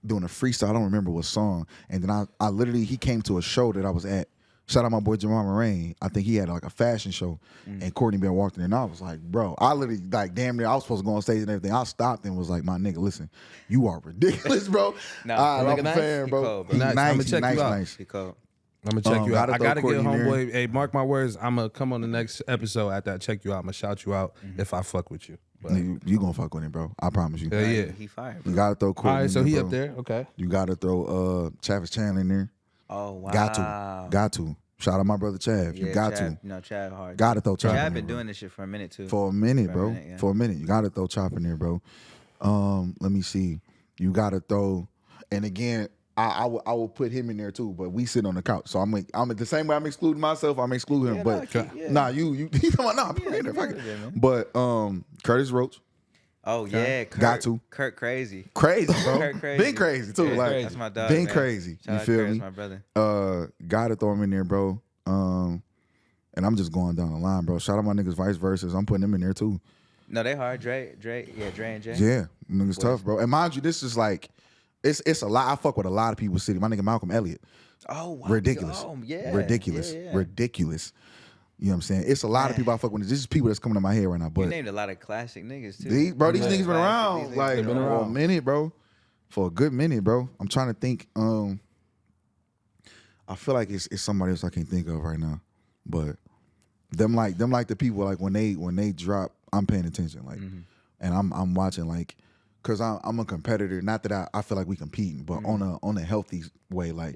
doing a freestyle. I don't remember what song. And then I literally he came to a show that I was at. Shout out my boy Jamal Moraine. I think he had like a fashion show, and Courtney Bell walked in, and I was like, bro, I literally like damn near I was supposed to go on stage and everything. I stopped and was like, my nigga, listen, you are ridiculous, bro. Nah, I'm nigga a nice? fan, He bro. cold, bro. He Nice. nice, I'ma he check nice, you out. nice. He cold. I'm gonna check you out. Gotta I gotta throw get Courtney in homeboy. Hey, mark my words. I'm gonna come on the next episode after I check you out. I'm gonna shout you out if I fuck with you. But, You gonna fuck with him, bro. I promise you. hell yeah. He fired, You bro. gotta throw Courtney. All right, so in he bro. up there. Okay. You gotta throw Travis Chandler in there. Oh, wow. Got to. Shout out my brother Chav. You Yeah, got Chad, to. you know, Chad hard. Gotta throw Chop in Chad there, been bro. doing this shit for a minute, too. For a minute, For a bro. minute, yeah. For a minute. You gotta throw Chop in there, bro. Let me see. You gotta throw, and again, I will put him in there too, but we sit on the couch. So I'm the same way I'm excluding myself, I'm excluding him. But nah, you talking about nah, put him in there, fuck it. there, man. But Curtis Roach. Oh, yeah. Kurt, Got to. Kurt crazy. Crazy, bro. Kurt crazy. Been crazy too. Yeah, like that's my dog, been man. crazy. Shout You out feel Kurt, me? that's my brother. Gotta throw him in there, bro. And I'm just going down the line, bro. Shout out my niggas Vice Versus. I'm putting them in there too. No, they hard. Dre and Jay. Yeah, niggas tough, bro. And mind you, this is like, it's a lot. I fuck with a lot of people city. My nigga Malcolm Elliott. Oh, wow. Ridiculous. Oh, yeah. Ridiculous. Yeah. Ridiculous. You know what I'm saying? It's a lot of people I fuck with. This is people that's coming to my head right now. You But named a lot of classic niggas, too. these niggas been around. These niggas Like, been for a minute, bro. For a good minute, bro. I'm trying to think. I feel like it's somebody else I can't think of right now. But them like the people, like when they drop, I'm paying attention. Like, and I'm watching, like, cause I'm a competitor. Not that I feel like we competing, but on a healthy way. Like,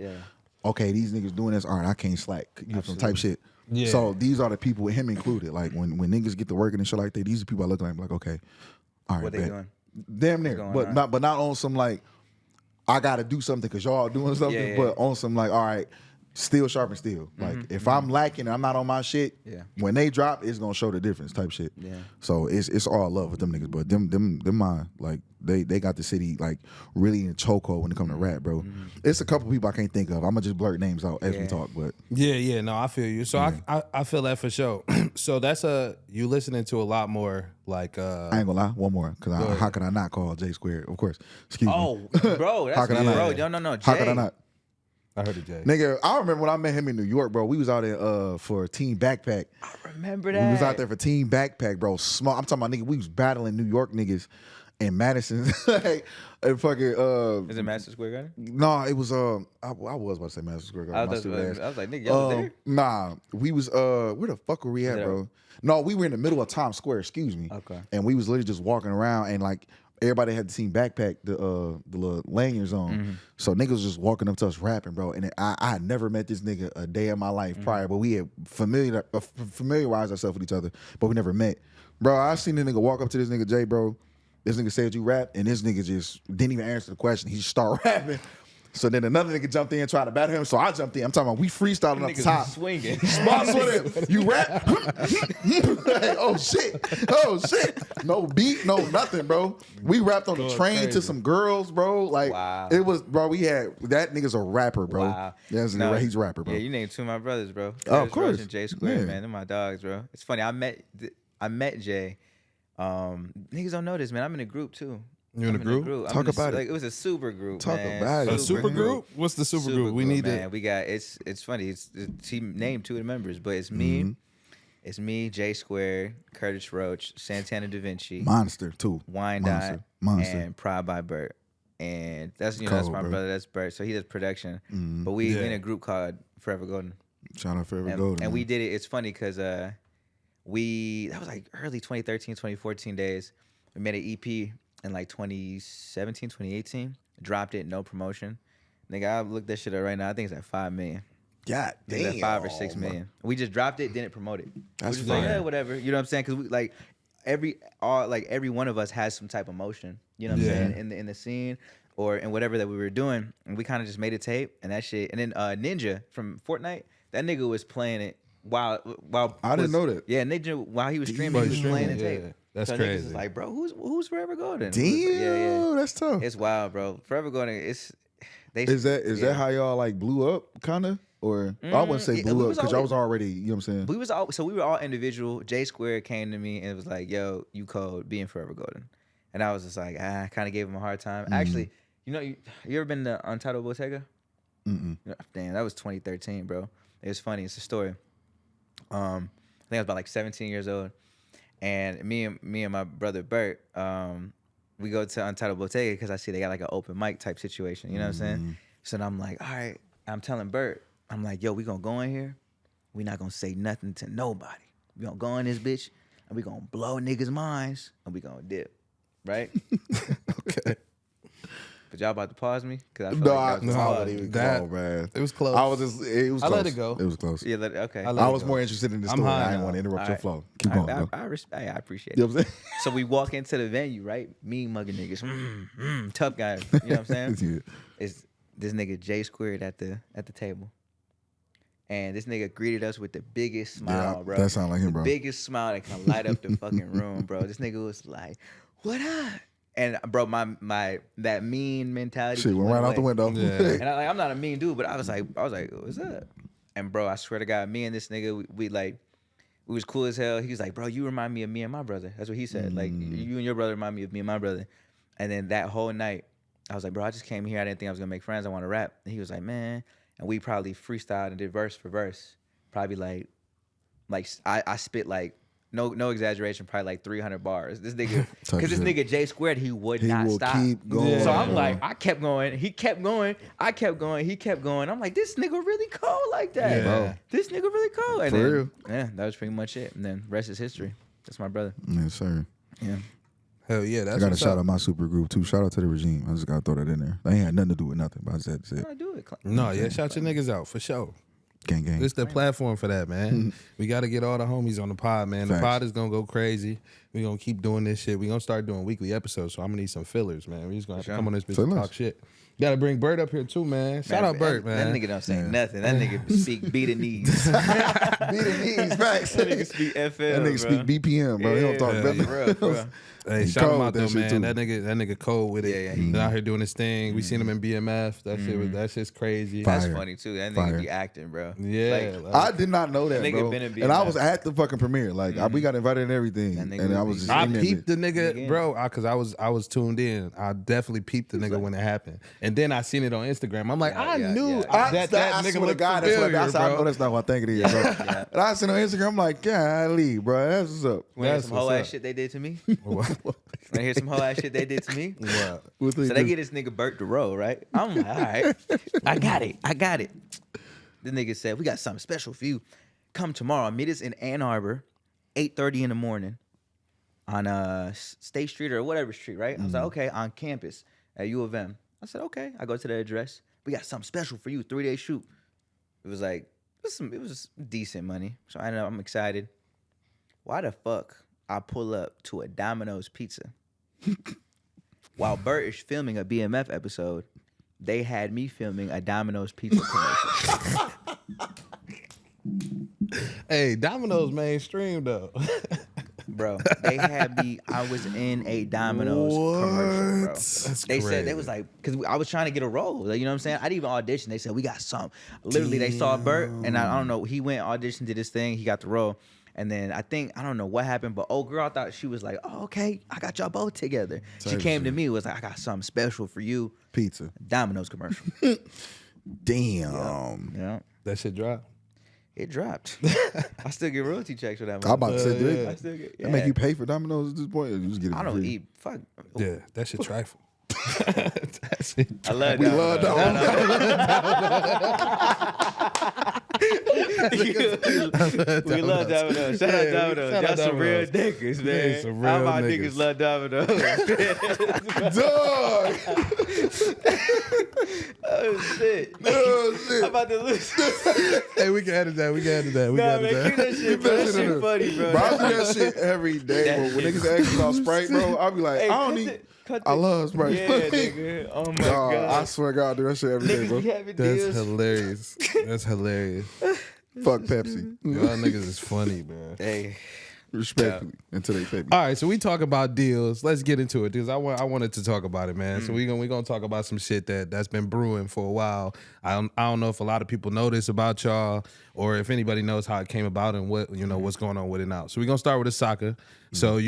okay, these niggas doing this. All right, I can't slack. You know, some type shit. Yeah. So these are the people, with him included. Like when niggas get to working and shit like that, these are people I look at like, okay, all right, What they bet. doing? Damn near, going but on? not on some like I gotta do something because y'all doing something, but on some like, all right, still sharp and still. Like if I'm lacking and I'm not on my shit, when they drop, it's gonna show the difference type shit. Yeah. So it's all love with them niggas, but them my like they got the city like really in chokehold when it come to rap, bro. It's a couple people I can't think of. I'ma just blurt names out as we talk, but Yeah, no, I feel you. So I feel that for sure. So that's you listening to a lot more like I ain't gonna lie, one more, because how could I not call J Squared? Of course. Excuse me. Oh, bro, that's How could I not? bro. No, Jay. How could I not? I heard it, Jay. Nigga, I remember when I met him in New York, bro. We was out there for Team Backpack. I remember that. We was out there for Team Backpack, bro. Small. I'm talking about nigga. We was battling New York niggas in Madison. Like, and fucking. Is it Madison Square Garden? No, it was I was about to say Madison Square Garden. I was like, nigga, y'all was there? Nah, we was where the fuck were we at, bro? No, we were in the middle of Times Square. Excuse me. Okay. And we was literally just walking around, and like everybody had the Team Backpack, the little lanyards on. So niggas was just walking up to us rapping, bro. And I had never met this nigga a day in my life prior, but we had familiarized ourselves with each other, but we never met. Bro, I seen this nigga walk up to this nigga Jay, bro. This nigga said you rap, and this nigga just didn't even answer the question. He just started rapping. So then another nigga jumped in and tried to battle him. So I jumped in. I'm talking about we freestyling up the top. Swinging. Spots with it. You rap. Oh shit. No beat, no nothing, bro. We rapped on the train to some girls, bro. Like it was, bro. We had that nigga's a rapper, bro. Wow. Yeah, he's a rapper, bro. Yeah, you named two of my brothers, bro. Oh, of course. And J Square, Yeah. man. They're my dogs, bro. It's funny. I met Jay. Niggas don't know this, man. I'm in a group too. You in a group? Talk about it. Like, it was a super group. Talk man. about it. A super group? What's the super group? We need man. to. We got it's funny. He named two of the members, but it's me. It's me, J Square, Curtis Roach, Santana Da Vinci, Monster too. Wyandotte, Monster. and Pride by Bert. And that's that's my brother. That's Bert. So he does production. But we in a group called Forever Golden. Shout out Forever And, Golden. and we did it. It's funny because that was like early 2013, 2014 days. We made an EP in like 2017, 2018. Dropped it, no promotion. Nigga, I looked that shit up right now. I think it's at 5 million. God It's damn. at 5 or 6 million. We just dropped it, didn't promote it. That's we just like, fire. yeah, whatever. You know what I'm saying? Because we like every one of us has some type of motion. You know what I'm saying? In the scene or in whatever that we were doing, and we kind of just made a tape and that shit. And then Ninja from Fortnite, that nigga was playing it while I didn't know that. Yeah, Ninja while he was streaming, he was playing the tape. Yeah, that's so crazy. Niggas was like, bro, who's Forever Golden? Damn, Yeah. that's tough. It's wild, bro. Forever Golden, is that how y'all like blew up, kind of? Or I wouldn't say we blew up was because y'all always- was already, you know what I'm saying? we were all individual. J Square came to me and was like, yo, you code being Forever Golden. And I was just like, I kind of gave him a hard time. Actually, you ever been to Untitled Bottega? Damn, that was 2013, bro. It was funny. It's a story. I think I was about like 17 years old. And me and my brother Bert, we go to Untitled Bottega because I see they got like an open mic type situation. You know what I'm saying? So then I'm like, all right. I'm telling Bert, I'm like, yo, we gonna go in here. We not gonna say nothing to nobody. We gonna go in this bitch and we gonna blow niggas' minds and we gonna dip. Right? Okay. But y'all about to pause me? Cause I feel No, like y'all was I pausing. wasn't even That- close, man. It was close. It was I close. let it go. It was close. Yeah, okay. I was more interested in the I'm story. high I didn't now. want to interrupt All your right. flow. Keep going, bro. I appreciate You it. know what I'm saying? So we walk into the venue, right? Me mugging niggas, tough guys. You know what I'm saying? Yeah. It's this nigga J Squared at the table, and this nigga greeted us with the biggest smile, Yeah, bro. that sound like him, bro. The biggest smile that can light up the fucking room, bro. This nigga was like, "What up?" And bro, my that mean mentality Shit went right out the away. window. Yeah. And I'm not a mean dude, but I was like, what's up? And bro, I swear to God, me and this nigga, we like, We was cool as hell. He was like, bro, you remind me of me and my brother. That's what he said. Like, you and your brother remind me of me and my brother. And then that whole night, I was like, bro, I just came here. I didn't think I was going to make friends. I want to rap. And he was like, man. And we probably freestyled and did verse for verse. Probably like I spit like, no exaggeration, probably like 300 bars. This nigga, because this nigga J Squared, he would not stop. Keep going, so I'm like, I kept going. He kept going. I kept going. He kept going. I'm like, this nigga really cold like that. Yeah. This nigga really cold. And For then, real? yeah, that was pretty much it. And then rest is history. That's my brother. Yes, sir. Yeah. Hell yeah, that's I got to what's shout up. out my super group too. Shout out to the regime. I just got to throw that in there. They ain't had nothing to do with nothing, but I said, I do it. No, yeah, shout your niggas out for sure. gang, gang. This the platform for that, man. We got to get all the homies on the pod, man. The Facts. pod is going to go crazy. We going to keep doing this shit. We going to start doing weekly episodes, so I'm going to need some fillers, man. We just going to have to come on this bitch Say and less. talk shit. Got to bring Bert up here too, man. Shout out Bert, man. That nigga don't say nothing. That nigga speak Beatanese. Beat the knees, facts. That nigga speak FL, That nigga bro. speak BPM, bro. He don't talk Yeah, nothing. bro. Hey, He shout him cold out with though, that shit, man. too. That nigga cold with it. Yeah, yeah, He's out here doing his thing. We seen him in BMF. That shit's crazy. Fire. That's funny too. That nigga Fire. be acting, bro. Yeah, Like, like- I did not know that, Nigga bro. been in And I BMF. was at the fucking premiere. Like, we got invited and everything. That nigga And I was was just I in there. peeped the nigga, Again. bro, cause I was tuned in. I definitely peeped the nigga when it happened, and then I seen it on Instagram. I'm like, Yeah, I yeah, knew yeah. that I nigga swear to looked God, familiar, that's what I know bro. that's not what I think it is, bro. yeah. And I seen on Instagram, I'm like, golly, bro, that's what's up. Wanna hear That's some whole what's ass up. shit they did to me? What? Wanna hear some whole ass shit they did to me? What? What So they get this nigga Bert the row, right? I'm like, all right, I got it. The nigga said, we got something special for you. Come tomorrow. Meet us in Ann Arbor, 8:30 in the morning on State Street or whatever street, right? I was like, okay, on campus at U of M. I said, okay. I go to the address. We got something special for you, 3-day shoot. It was like, it was decent money. So I know I'm excited. Why the fuck I pull up to a Domino's Pizza while Bert is filming a BMF episode? They had me filming a Domino's Pizza commercial. Hey, Domino's mainstream though. Bro, they had me. I was in a Domino's commercial, bro. That's They said, they crazy. was like, because I was trying to get a role. Like, you know what I'm saying? I didn't even audition. They said, we got some. Literally, they saw Bert, and I don't know. He went auditioned, did his thing. He got the role. And then I don't know what happened, but old girl, I thought she was like, oh, okay, I got y'all both together. She Type came to shit. me, was like, I got something special for you. Pizza. Domino's commercial. Damn. Yeah. That shit dropped. It dropped. I still get royalty checks for that. I'm about to say, dude, I still get. that make you pay for Domino's at this point? Or you just get it I for don't free? eat. Fuck. Yeah, that shit trifle. That shit I love We Domino's. love We love Domino's. Shout out Domino's. shout out Y'all some real Domino's. niggas, man. Yeah, some How real my niggas. niggas love Domino's. Dog. Oh shit. Oh, shit. I'm about to lose. Hey, we can edit that. We can edit that. We Nah, can man, edit keep that shit, bro. That shit funny, bro. Bro, I do that shit every day, That bro. When shit- niggas ask me about Sprite, bro, I'll be like, Hey, I don't cut need. the- cut I the- love Sprite. Yeah, nigga. Oh my Dog, I god. swear to God, I do that shit every day, Niggas bro. be having That's deals. hilarious. That's hilarious. Fuck Pepsi. Y'all niggas is funny, man. Hey. Respectfully. Until they pay me. All right, so we talk about deals. Let's get into it, because I wanted to talk about it, man. So we gonna talk about some shit that's been brewing for a while. I don't know if a lot of people know this about y'all, or if anybody knows how it came about and what what's going on with it now. So we're gonna start with Asaka. So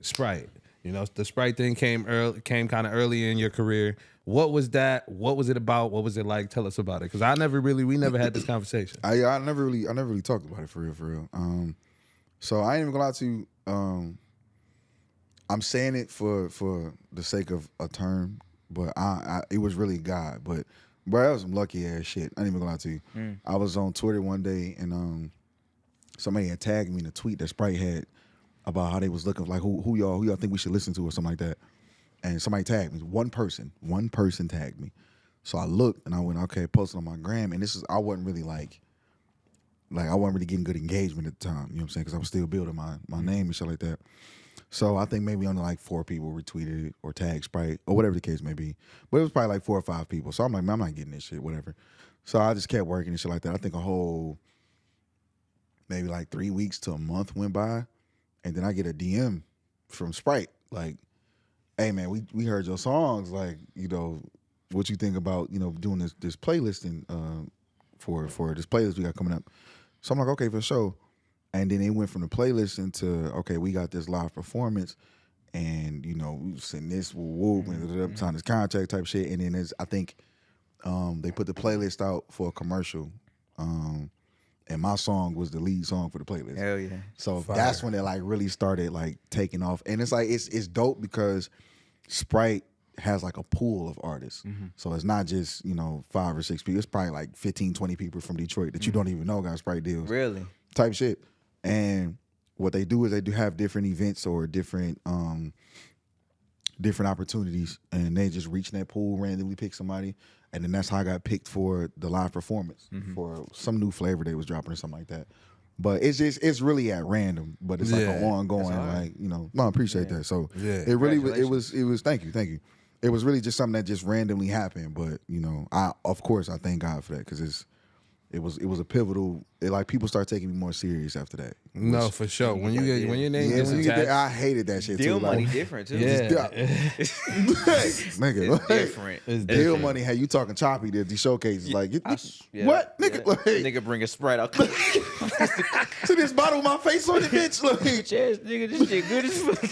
Sprite. The Sprite thing came kind of early in your career. What was that? What was it about? What was it like? Tell us about it, because we never had this conversation. I never really talked about it for real. So I ain't even gonna lie to you. I'm saying it for the sake of a term, but it was really God. But bro, that was some lucky ass shit. I ain't even gonna lie to you. I was on Twitter one day and somebody had tagged me in a tweet that Sprite had about how they was looking like who y'all think we should listen to or something like that. And somebody tagged me. One person tagged me. So I looked and I went, okay, posted on my gram. And I wasn't really like I wasn't really getting good engagement at the time, you know what I'm saying? Because I was still building my name and shit like that. So I think maybe only like 4 people retweeted it or tagged Sprite or whatever the case may be. But it was probably like 4 or 5 people. So I'm like, man, I'm not getting this shit, whatever. So I just kept working and shit like that. I think a whole maybe like 3 weeks to a month went by. And then I get a DM from Sprite like, hey man, we heard your songs. Like, what you think about, doing this playlisting for this playlist we got coming up. So I'm like, okay, for sure. And then it went from the playlist into, okay, we got this live performance, and you know, we send this whoop and sign this contract type shit. And then I think they put the playlist out for a commercial. And my song was the lead song for the playlist. Hell yeah. So that's when it like really started like taking off. And it's like it's dope because Sprite has like a pool of artists. So it's not just, you know, 5 or 6 people. It's probably like 15, 20 people from Detroit that you don't even know got Sprite deals. Really? Type shit. And what they do is they do have different events or different opportunities, and they just reach in that pool, randomly pick somebody, and then that's how I got picked for the live performance for some new flavor they was dropping or something like that. But it's really at random, but it's like an ongoing, like, you know. No, I appreciate that. So it really was thank you. It was really just something that just randomly happened, but you know, I thank God for that, because it was a pivotal. Like, people start taking me more serious after that. No, for sure. When your name gets when you get attached, that, I hated that shit Deal too. money like, different too. Yeah. Nigga, It's different. It's Deal different. money had you talking choppy at these showcases. Like, Yeah. what? Nigga, like, Nigga bring a Sprite out. to this bottle with my face on it, bitch. Like, Cheers, nigga. This shit good as fuck.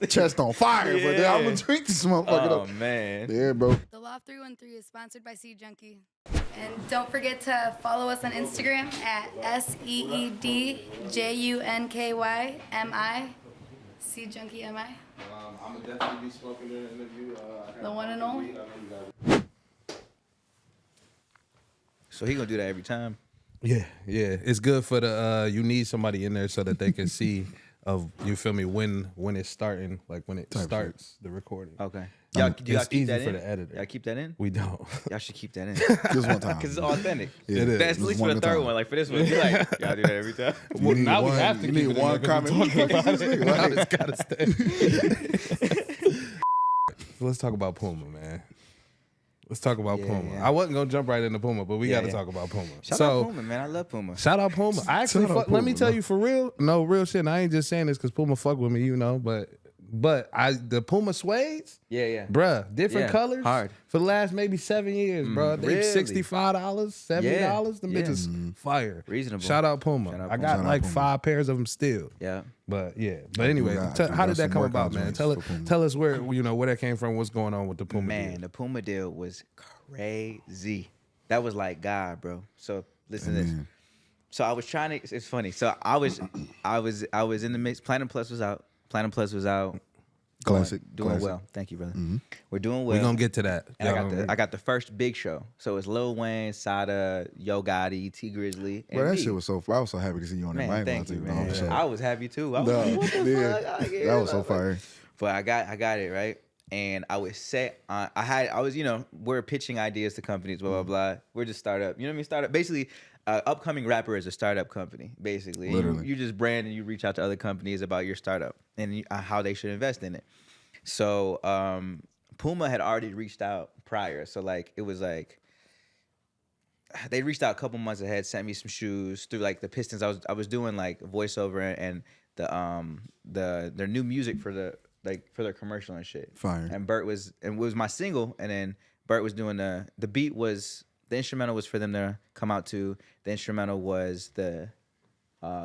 chest on fire, but then I'm gonna drink this motherfucker Oh up. man. Yeah, bro. The Loft 313 is sponsored by Seed Junkie. And don't forget to follow us on Instagram at SEEDJUNKYMI. Seed Junkie MI. I'm gonna definitely be spoken in an interview. The one and only. So he gonna do that every time. Yeah. It's good for the you need somebody in there so that they can see of, you feel me, when it's starting, like when it starts the recording. Okay. Y'all It's keep easy that for in? the editor. Y'all keep that in? We don't. Y'all should keep that in. Just one time. Because it's authentic. Yeah, it is. That's at Just least for the one third time. one. Like for this one, be like, y'all do that every time. Well, need now we one- have to you keep need it in one there 'cause comment. we're talking about This it. nigga, Now like- it's gotta stay. Let's talk about Puma, man. Let's talk about Puma. yeah. I wasn't gonna jump right into Puma, but we Yeah, gotta yeah. talk about Puma. Shout so out Puma, man. I love Puma. shout out Puma. I actually Shout out let me Puma, tell bro. you for real. No, real shit. And I ain't just saying this because Puma fuck with me, you know. But the Puma suedes, Yeah. bruh, different Yeah, colors, hard. for the last maybe 7 years, bruh. They really? $65, $70. Them Yeah. bitches fire. Reasonable. Shout out Puma. Shout out I Puma. got Shout out like Puma. 5 pairs of them still. Yeah. But yeah. But anyway, got- how got did that some come workout about, man? joints Tell for Puma. tell us where that came from. What's going on with the Puma? Man, deal? the Puma deal was crazy. That was like God, bro. So listen to this. Amen. So I was trying to. It's funny. So I was in the mix. Platinum Plus was out. Classic. Doing Classic. well. Thank you, brother. We're doing well. We're gonna get to that. And Y'all I got the first big show. So it's Lil Wayne, Sada, Yo Gotti, T Grizzly, and Bro, that me. shit was so. I was so happy to see you on that. Man, mic. thank you, man. Show. I was happy too. I was No, like, what the yeah, fuck? I get that it, was so motherfucker. fire. But I got it right, and I was set. We're pitching ideas to companies, blah blah blah. We're just startup. You know what I mean? Startup. Basically, upcoming rapper is a startup company. Basically, Literally. you just brand and you reach out to other companies about your startup and how they should invest in it. So Puma had already reached out prior. So like it was like they reached out a couple months ahead, sent me some shoes through like the Pistons. I was doing like voiceover and their new music for their commercial and shit. Fire. And Bert was my single, and then Bert was doing the beat was the instrumental was for them to come out to. The instrumental was the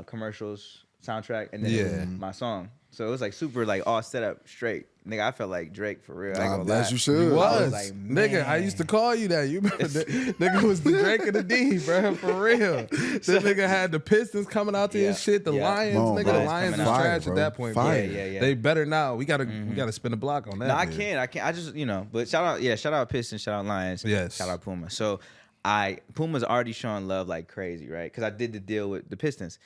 commercials soundtrack, and then it was my song. So it was like super like all set up straight. Nigga, I felt like Drake for real. I ain't gonna lie. As you should. You was, like, nigga. I used to call you that. You remember, nigga was the Drake of the D, bro. For real. This nigga had the Pistons coming out to Yeah, his shit. The yeah. Lions, Boom, nigga. bro. The Lions was Coming out. trash Fire, at that bro. point. Fire. bro. Yeah. They better now. We gotta spin the block on that. No, I man. can't. I just but shout out Pistons, shout out Lions, Yes. shout out Puma. So Puma's already showing love like crazy, right? Because I did the deal with the Pistons.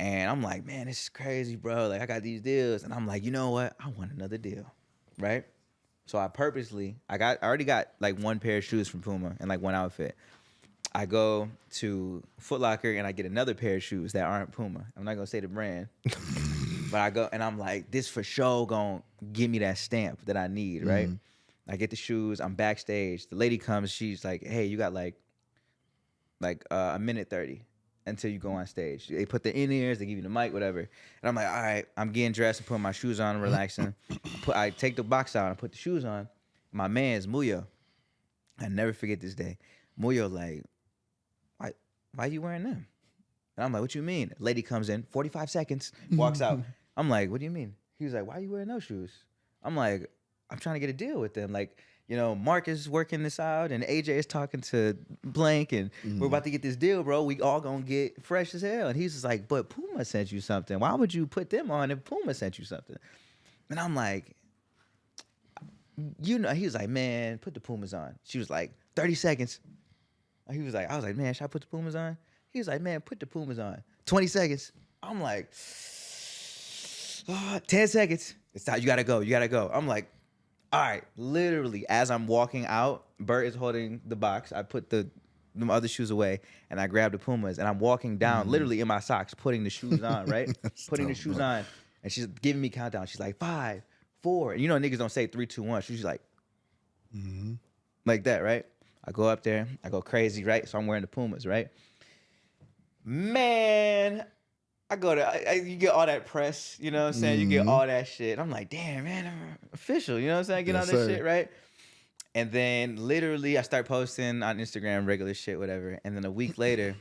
And I'm like, man, this is crazy, bro. Like, I got these deals. And I'm like, you know what? I want another deal, right? So I already got like one pair of shoes from Puma and like one outfit. I go to Foot Locker and I get another pair of shoes that aren't Puma. I'm not going to say the brand. But I go and I'm like, this for sure going to give me that stamp that I need, right? I get the shoes. I'm backstage. The lady comes. She's like, hey, you got like a minute 30. Until you go on stage. They put the in-ears, they give you the mic, whatever. And I'm like, all right, I'm getting dressed and putting my shoes on and relaxing. I take the box out and I put the shoes on. My man's Muyo. I never forget this day. Muyo like, why you wearing them? And I'm like, what you mean? Lady comes in, 45 seconds, walks out. I'm like, what do you mean? He was like, why are you wearing no shoes? I'm like, I'm trying to get a deal with them. Like, you know, Mark is working this out and AJ is talking to Blank and we're about to get this deal, bro. We all gonna get fresh as hell. And he's just like, but Puma sent you something. Why would you put them on if Puma sent you something? And I'm like, you know, he was like, man, put the Pumas on. She was like, 30 seconds. He was like, I was like, man, should I put the Pumas on? He was like, man, put the Pumas on. 20 seconds. I'm like, 10 seconds. It's time. You gotta go. You gotta go. I'm like, all right. Literally, as I'm walking out, Bert is holding the box. I put the other shoes away and I grabbed the Pumas and I'm walking down, literally in my socks, putting the shoes on, right? Putting the shoes on. And she's giving me countdown. She's like, 5, 4. And you know, niggas don't say 3, 2, 1. She's like, like that, right? I go up there. I go crazy, right? So I'm wearing the Pumas, right? Man, I go to, you get all that press, you know what I'm saying? You get all that shit. I'm like, damn, man, I'm official, you know what I'm saying? I get all this shit, right? And then literally I start posting on Instagram, regular shit, whatever. And then a week later,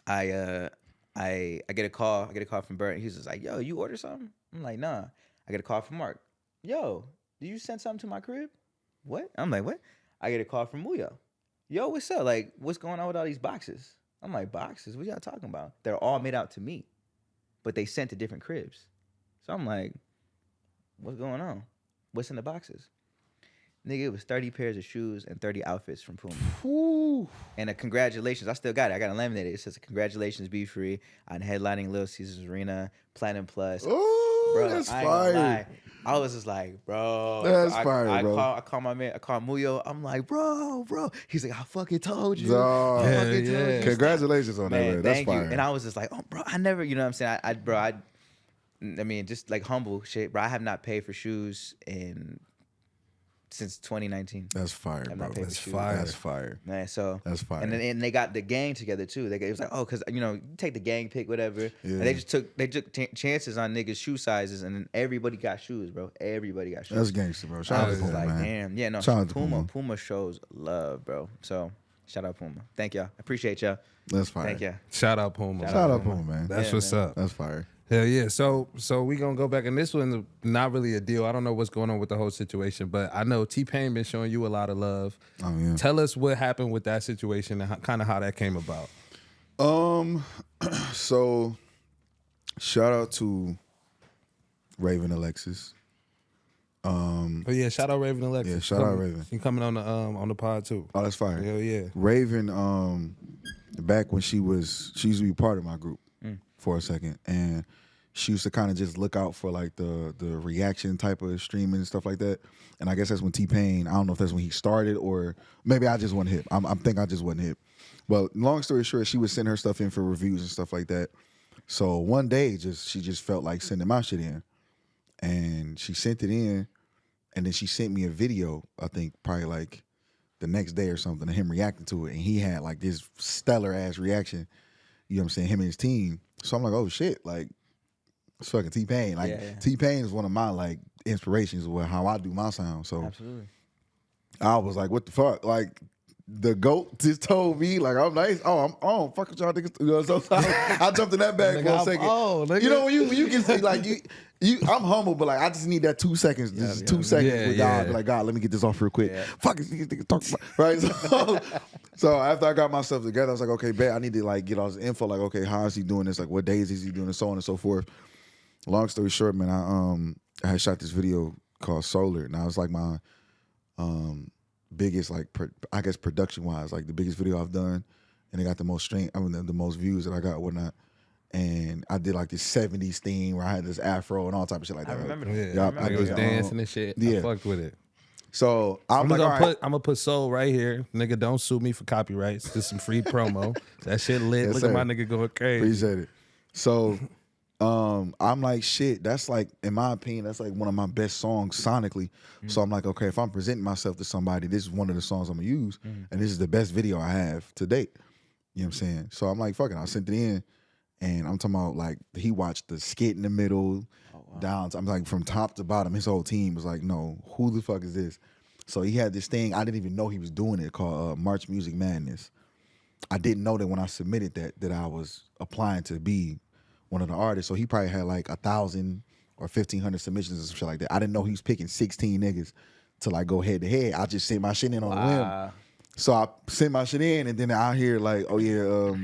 I get a call. I get a call from Bert. He's just like, yo, you order something? I'm like, nah. I get a call from Mark. Yo, did you send something to my crib? What? I'm like, what? I get a call from Muyo. Yo, what's up? Like, what's going on with all these boxes? I'm like, boxes? What y'all talking about? They're all made out to me, but they sent to different cribs. So I'm like, what's going on? What's in the boxes? Nigga, it was 30 pairs of shoes and 30 outfits from Puma. Ooh. And a congratulations. I still got it. I got it laminated. It says, congratulations, Be Free, on headlining Little Caesars Arena, Platinum Plus. Ooh, Bro, that's I ain't gonna fire. lie. I was just like, bro. That's fire, bro. I call my man. I call Muyo. I'm like, bro. He's like, I fucking told you. Dog. I fucking told you. Congratulations on that, Man, man. That's thank fire. you. And I was just like, oh, bro, I never, you know what I'm saying? I mean, just like humble shit, bro. I have not paid for shoes since 2019. That's fire, I'm bro. not paying That's for shoes. fire. That's fire. Man, so That's fire. And then they got the gang together too. It was like, oh, because you know, you take the gang pick, whatever. And they just took chances on niggas' shoe sizes, and then everybody got shoes, bro. Everybody got shoes. That's gangster, bro. Shout I out to was just Puma, like, man. damn, yeah, no. Shout out to Puma. Puma shows love, bro. So shout out Puma. Thank y'all. I appreciate y'all. That's fire. Thank y'all. Shout out Puma. Shout out Puma, man. That's Yeah, what's man. up. That's fire. Hell yeah. So we gonna go back, and this one's not really a deal. I don't know what's going on with the whole situation, but I know T-Pain been showing you a lot of love. Oh yeah. Tell us what happened with that situation and kind of how that came about. So shout out to Raven Alexis. But yeah, shout out Raven Alexis. Yeah, shout out Raven. She coming on the pod too. Oh, that's fire. Hell yeah. Raven, back when she used to be part of my group for a second, and she used to kind of just look out for like the reaction type of streaming and stuff like that. And I guess that's when T-Pain, I don't know if that's when he started or maybe I just wasn't hip. I think I just wasn't hip. But long story short, she would send her stuff in for reviews and stuff like that. So one day, she just felt like sending my shit in, and she sent it in, and then she sent me a video. I think probably like the next day or something of him reacting to it, and he had like this stellar ass reaction. You know what I'm saying? Him and his team. So I'm like, oh shit, like it's fucking T-Pain. Like Yeah. T-Pain is one of my like inspirations with how I do my sound. So Absolutely. I was like, what the fuck? Like the GOAT just told me, like, I'm nice. Oh, fuck with y'all niggas. You know, so I jumped in that bag for a second. nigga. You know, when you can see, like, I'm humble, but like, I just need that 2 seconds. Just 2 seconds with God. Be like, God, let me get this off real quick. Yeah. Fuck it, these niggas talking about. Right? So after I got myself together, I was like, okay, bet I need to like get all this info. Like, okay, how is he doing this? Like, what days is he doing this? So on and so forth. Long story short, man, I had shot this video called Solar. Now it's like my biggest, like, I guess production wise, like the biggest video I've done, and it got the most strength. I mean, the most views that I got, whatnot. And I did like this 70s theme where I had this afro and all type of shit like that. I remember Yeah, that. Yeah, I was did, dancing and shit. yeah. I fucked with it. So I'm like, gonna all right. I'm gonna put Soul right here. Nigga, don't sue me for copyrights. Just some free promo. That shit lit. Yes, Look sir. at my nigga going crazy. Appreciate it. So I'm like, shit, that's like, in my opinion, that's like one of my best songs sonically. So I'm like, okay, if I'm presenting myself to somebody, this is one of the songs I'm gonna use. And this is the best video I have to date. You know what I'm saying? So I'm like, fuck it, I sent it in. And I'm talking about like, he watched the skit in the middle, down. I'm like, from top to bottom, his whole team was like, no, who the fuck is this? So he had this thing, I didn't even know he was doing it, called March Music Madness. I didn't know that when I submitted that I was applying to be one of the artists. So he probably had like 1,000 or 1,500 submissions or some shit like that. I didn't know he was picking 16 niggas to like go head to head. I just sent my shit in on a whim. So I sent my shit in, and then I hear like, oh yeah,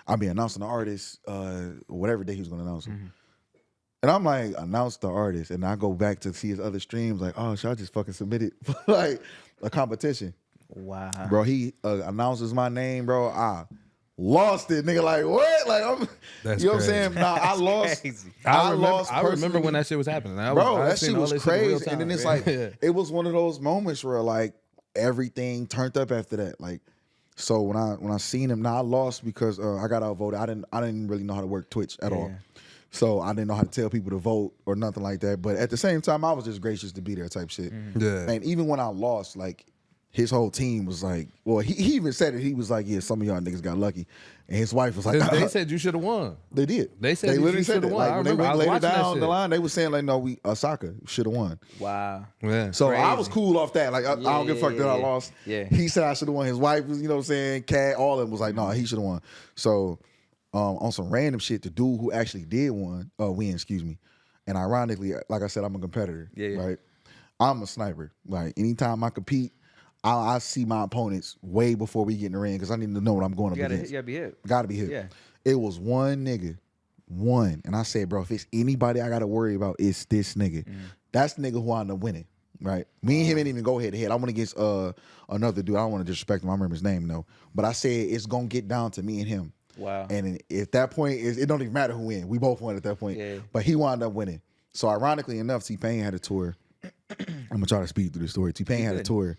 I'll be announcing the artist whatever day he was gonna announce him. And I'm like, announce the artist, and I go back to see his other streams, like, oh, should I just fucking submit it for like a competition? Wow. Bro, he announces my name, bro. I lost it, nigga. Like, what? Like, That's you know crazy. what I'm saying? Nah, I lost. Crazy. I lost remember when personally. that shit was happening. Bro, I that seen shit all was this shit in real crazy. And then time, it's man. like, it was one of those moments where like everything turned up after that. Like, so when I seen him, now I lost because I got outvoted. I didn't really know how to work Twitch at all. So I didn't know how to tell people to vote or nothing like that. But at the same time, I was just gracious to be there type shit. Yeah. And even when I lost, like, his whole team was like, well, he even said it. He was like, yeah, some of y'all niggas got lucky. And his wife was like, They said you should have won. they did. They said they you literally said shoulda it. won. Like, I when they remember. I went was later watching that down the shit. line, they were saying like, no, Asaka should have won. Wow. Yeah. So I was Crazy. cool off that. Like, I don't give a fuck that I Yeah. lost. Yeah. He said I should have won. His wife was, you know what I'm saying, Cat, all of them was like, no, he should have won. So on some random shit, the dude who actually did win, excuse me. And ironically, like I said, I'm a competitor. Yeah. Right? I'm a sniper. Like, anytime I compete, I see my opponents way before we get in the ring because I need to know what I'm going up You gotta against. be hit. Gotta be hit. Yeah. It was one nigga. One. And I said, bro, if it's anybody I gotta worry about, it's this nigga. That's the nigga who I end up winning. Right? Me and him didn't even go head to head. I went against another dude. I don't want to disrespect him. I remember his name though. But I said it's gonna get down to me and him. Wow. And at that point, it don't even matter who win. We both won at that point. Yeah. But he wound up winning. So ironically enough, T-Pain had a tour. I'm gonna try to speed through the story. T-Pain had a tour.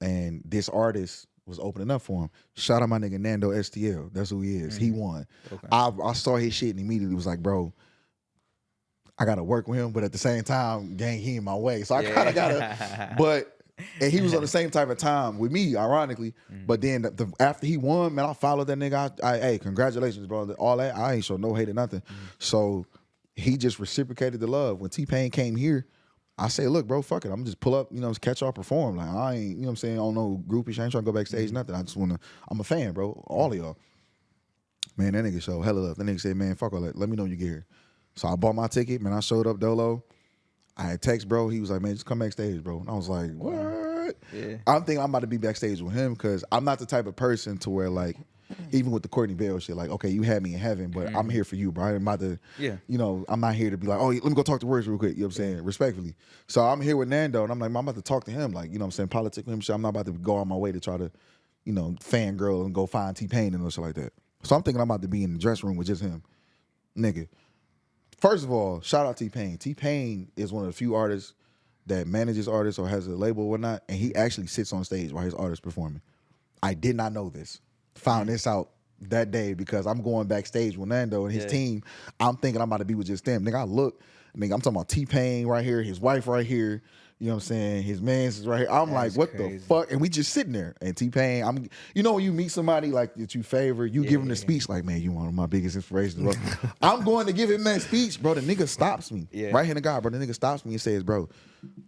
And this artist was opening up for him. Shout out my nigga Nando STL. That's who he is. He won. Okay. I saw his shit and immediately was like, bro, I gotta work with him, but at the same time, gang, he in my way. So I kinda gotta, and he was on the same type of time with me, ironically. But then after he won, man, I followed that nigga. Hey, congratulations, bro. All that, I ain't show no hate or nothing. So he just reciprocated the love. When T-Pain came here, I say, look, bro, fuck it. I'm gonna just pull up, you know, catch y'all perform. Like, I ain't, you know what I'm saying, I don't know groupies. I ain't trying to go backstage, nothing. I just wanna, I'm a fan, bro. All of y'all. Man, that nigga showed hella love. That nigga said, man, fuck all that. Let me know when you get here. So I bought my ticket, man. I showed up dolo. I had text, bro. He was like, man, just come backstage, bro. And I was like, what? Yeah. I'm thinking I'm about to be backstage with him because I'm not the type of person to where, like, even with the Courtney Bell shit, like, okay, you had me in heaven, but I'm here for you, bro. I'm about to, you know, I'm not here to be like, oh, let me go talk to Words real quick. You know what I'm saying? Respectfully. So I'm here with Nando, and I'm like, I'm about to talk to him, like, you know what I'm saying, politic with him shit. I'm not about to go on my way to try to, you know, fangirl and go find T-Pain and shit like that. So I'm thinking I'm about to be in the dressing room with just him. Nigga. First of all, shout out T-Pain. T-Pain is one of the few artists that manages artists or has a label or whatnot, and he actually sits on stage while his artist performing. I did not know this. Found this out that day because I'm going backstage with Nando and his team. I'm thinking I'm about to be with just them. Nigga, I look, nigga, I'm talking about T-Pain right here, his wife right here, you know what I'm saying? His man's is right here. I'm like, what the fuck? And we just sitting there. And T-Pain, you know when you meet somebody like that you favor, you give him the speech like, man, you one of my biggest inspirations, bro. I'm going to give him that speech, bro. The nigga stops me. Right hand of God, bro. The nigga stops me and says, bro,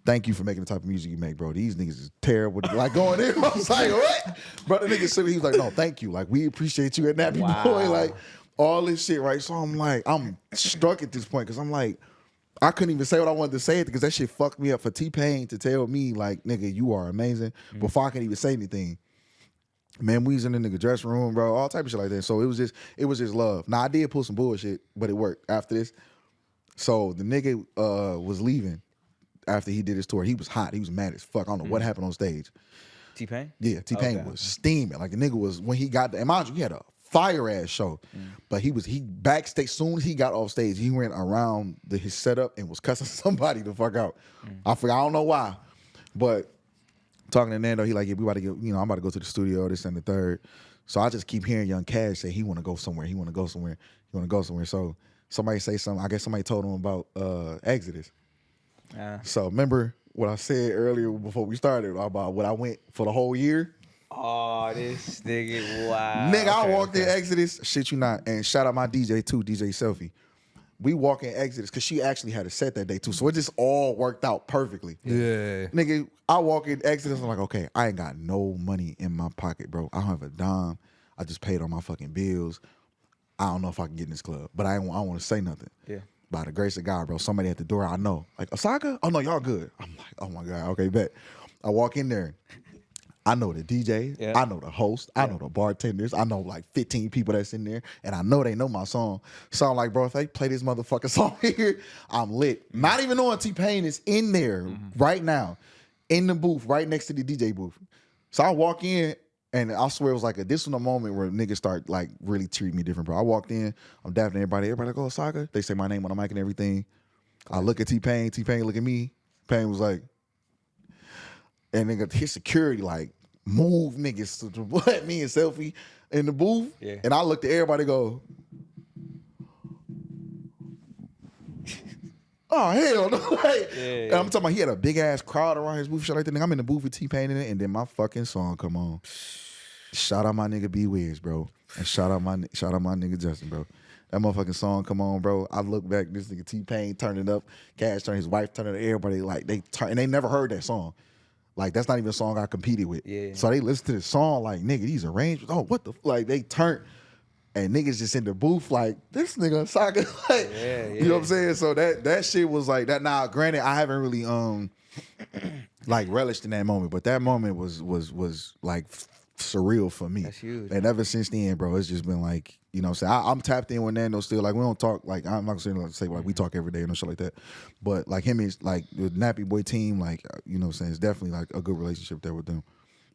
thank you for making the type of music you make, bro. These niggas is terrible. Like going in, I was like, what? Bro, the nigga said, he was like, no, thank you. Like, we appreciate you at Nappy Boy. Like, all this shit, right? So I'm like, I'm struck at this point because I'm like, I couldn't even say what I wanted to say because that shit fucked me up for T-Pain to tell me, like, nigga, you are amazing before I could even say anything. Man, we was in the nigga dressing room, bro, all type of shit like that. So it was just love. Now, I did pull some bullshit, but it worked after this. So the nigga was leaving after he did his tour. He was hot. He was mad as fuck. I don't know what happened on stage. T-Pain? Yeah, T-Pain was steaming. Like, the nigga was, when he got there, and mind you, he had a fire ass show, but he backstage. Soon as he got off stage, he went around his setup and was cussing somebody the fuck out. I don't know why, but talking to Nando, he like, yeah, we about to get, you know, I'm about to go to the studio, this and the third. So I just keep hearing Young Cash say he want to go somewhere, he want to go somewhere, he want to go somewhere. So somebody say something. I guess somebody told him about Exodus. So remember what I said earlier before we started about what I went for the whole year. Oh, this nigga, wow. Nigga, I walked in Exodus, shit you not, and shout out my DJ too, DJ Selfie. We walk in Exodus, because she actually had a set that day too, so it just all worked out perfectly. Yeah. Nigga, I walk in Exodus, I'm like, okay, I ain't got no money in my pocket, bro. I don't have a dime. I just paid all my fucking bills. I don't know if I can get in this club, but I don't want to say nothing. Yeah. By the grace of God, bro, somebody at the door I know, like, Asaka? Oh, no, y'all good. I'm like, oh, my God, okay, bet. I walk in there. I know the DJ. Yeah. I know the host. I know the bartenders. I know like 15 people that's in there, and I know they know my song. So I'm like, bro, if they play this motherfucking song here, I'm lit. Not even knowing T-Pain is in there right now, in the booth, right next to the DJ booth. So I walk in, and I swear it was like this was a moment where niggas start like really treating me different, bro. I walked in, I'm dapping everybody. Everybody like, oh, Asaka. They say my name on the mic and everything. I look at T-Pain. T-Pain look at me. Pain was like, and nigga, his security like move niggas to let me and Selfie in the booth. Yeah. And I looked at everybody go, oh, hell no. Like, and I'm talking about he had a big ass crowd around his booth, shit like that. Nigga, I'm in the booth with T-Pain in it, and then my fucking song come on. Shout out my nigga B-Wiz, bro. And shout out my nigga Justin, bro. That motherfucking song come on, bro. I look back, this nigga T-Pain turned it up, Cash turned, his wife turned it up, everybody like and they never heard that song. Like, that's not even a song I competed with. Yeah. So they listen to the song like, nigga, these arrangements, oh, what the, like, they turned, and niggas just in the booth like, this nigga Asaka, like, you know what I'm saying? So that shit was like, that. Now, granted, I haven't really, like, relished in that moment, but that moment was like, surreal for me. That's huge. And ever since then, bro, it's just been like, you know what I'm saying? I'm tapped in with Nando still. Like, we don't talk, like, I'm not going to say, like, we talk every day and no shit like that. But, like, him is, like, the Nappy Boy team, like, you know what I'm saying? It's definitely, like, a good relationship there with them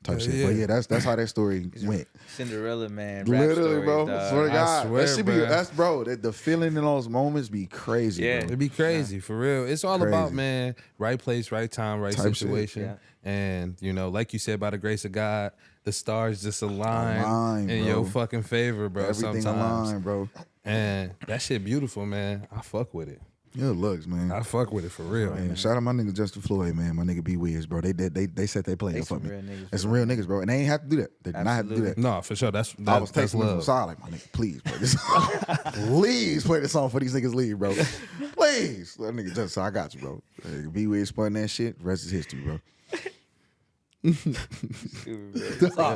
type shit. Yeah. But, yeah, that's how that story went. Cinderella, man. Literally, bro. Dog. Swear to God. swear, that should be, bro. that's, bro, the feeling in those moments be crazy, Yeah. bro. It'd be crazy, for real. It's all about, Crazy. man, right place, right time, right Type shit. situation. Yeah. And, you know, like you said, by the grace of God, the stars just align Align, in bro. your fucking favor, bro, Everything sometimes. aligned, bro. And that shit beautiful, man. I fuck with it. Yeah, it looks, man. I fuck with it for real. Man, shout out my nigga Justin Floyd, man. My nigga B-Wiz, bro. They set their play They up for some me. real niggas, That's some real niggas, bro. And they ain't have to do that. They did not have to do that. No, for sure. That's I was that's texting him from the love. side like, my nigga, please play this song. Please play this song for these niggas leave, bro. Please. That nigga Justin, I got you, bro. B-Wiz spun that shit. The rest is history, bro.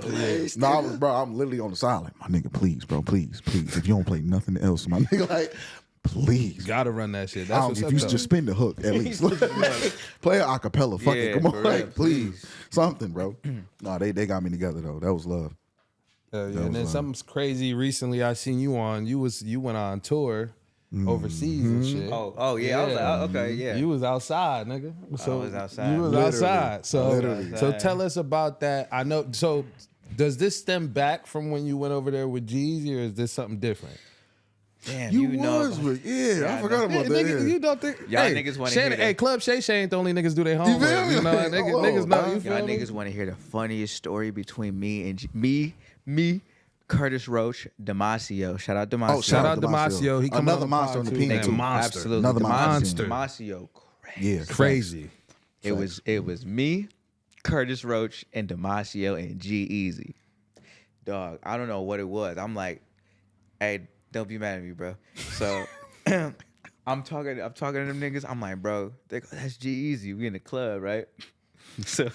I'm literally on the side like, my nigga, please, bro, please. If you don't play nothing else, my nigga, like, please. Gotta run that shit. I That's don't what's if up, you though. just spin the hook at least. Play an acapella. Fuck it. Yeah, Come for on, real, like, please. Something, bro. No, they got me together though. That was love. Hell yeah. That And then was, something crazy recently I seen you on. You went on tour overseas and shit. Oh, yeah. I was like, oh, okay, yeah. You was outside, nigga. So was outside. You was Literally. outside. So Literally. so tell us about that. I know. So does this stem back from when you went over there with G-Eazy, or is this something different? Damn, You know. was with, yeah, I forgot about Hey, that. nigga, Yeah. you don't think Y'all hey, niggas wanna Shay- hear that. Hey, Club Shay ain't the only niggas do their feel homework. me? You know, niggas, Oh, niggas know. man. You feel Y'all me? niggas want to hear the funniest story between me, Curtis Roach, Damasio. Shout out Damasio. Oh, Shout out Damasio. He come Another on the monster on pod the too, pin man. too. Monster. Absolutely. Another monster. Damasio, crazy. Yeah, Crazy. It was me, Curtis Roach, and Damasio and G-Eazy. Dog, I don't know what it was. I'm like, hey, don't be mad at me, bro. So I'm talking to them niggas. I'm like, bro, they go, that's G-Eazy. We in the club, right? So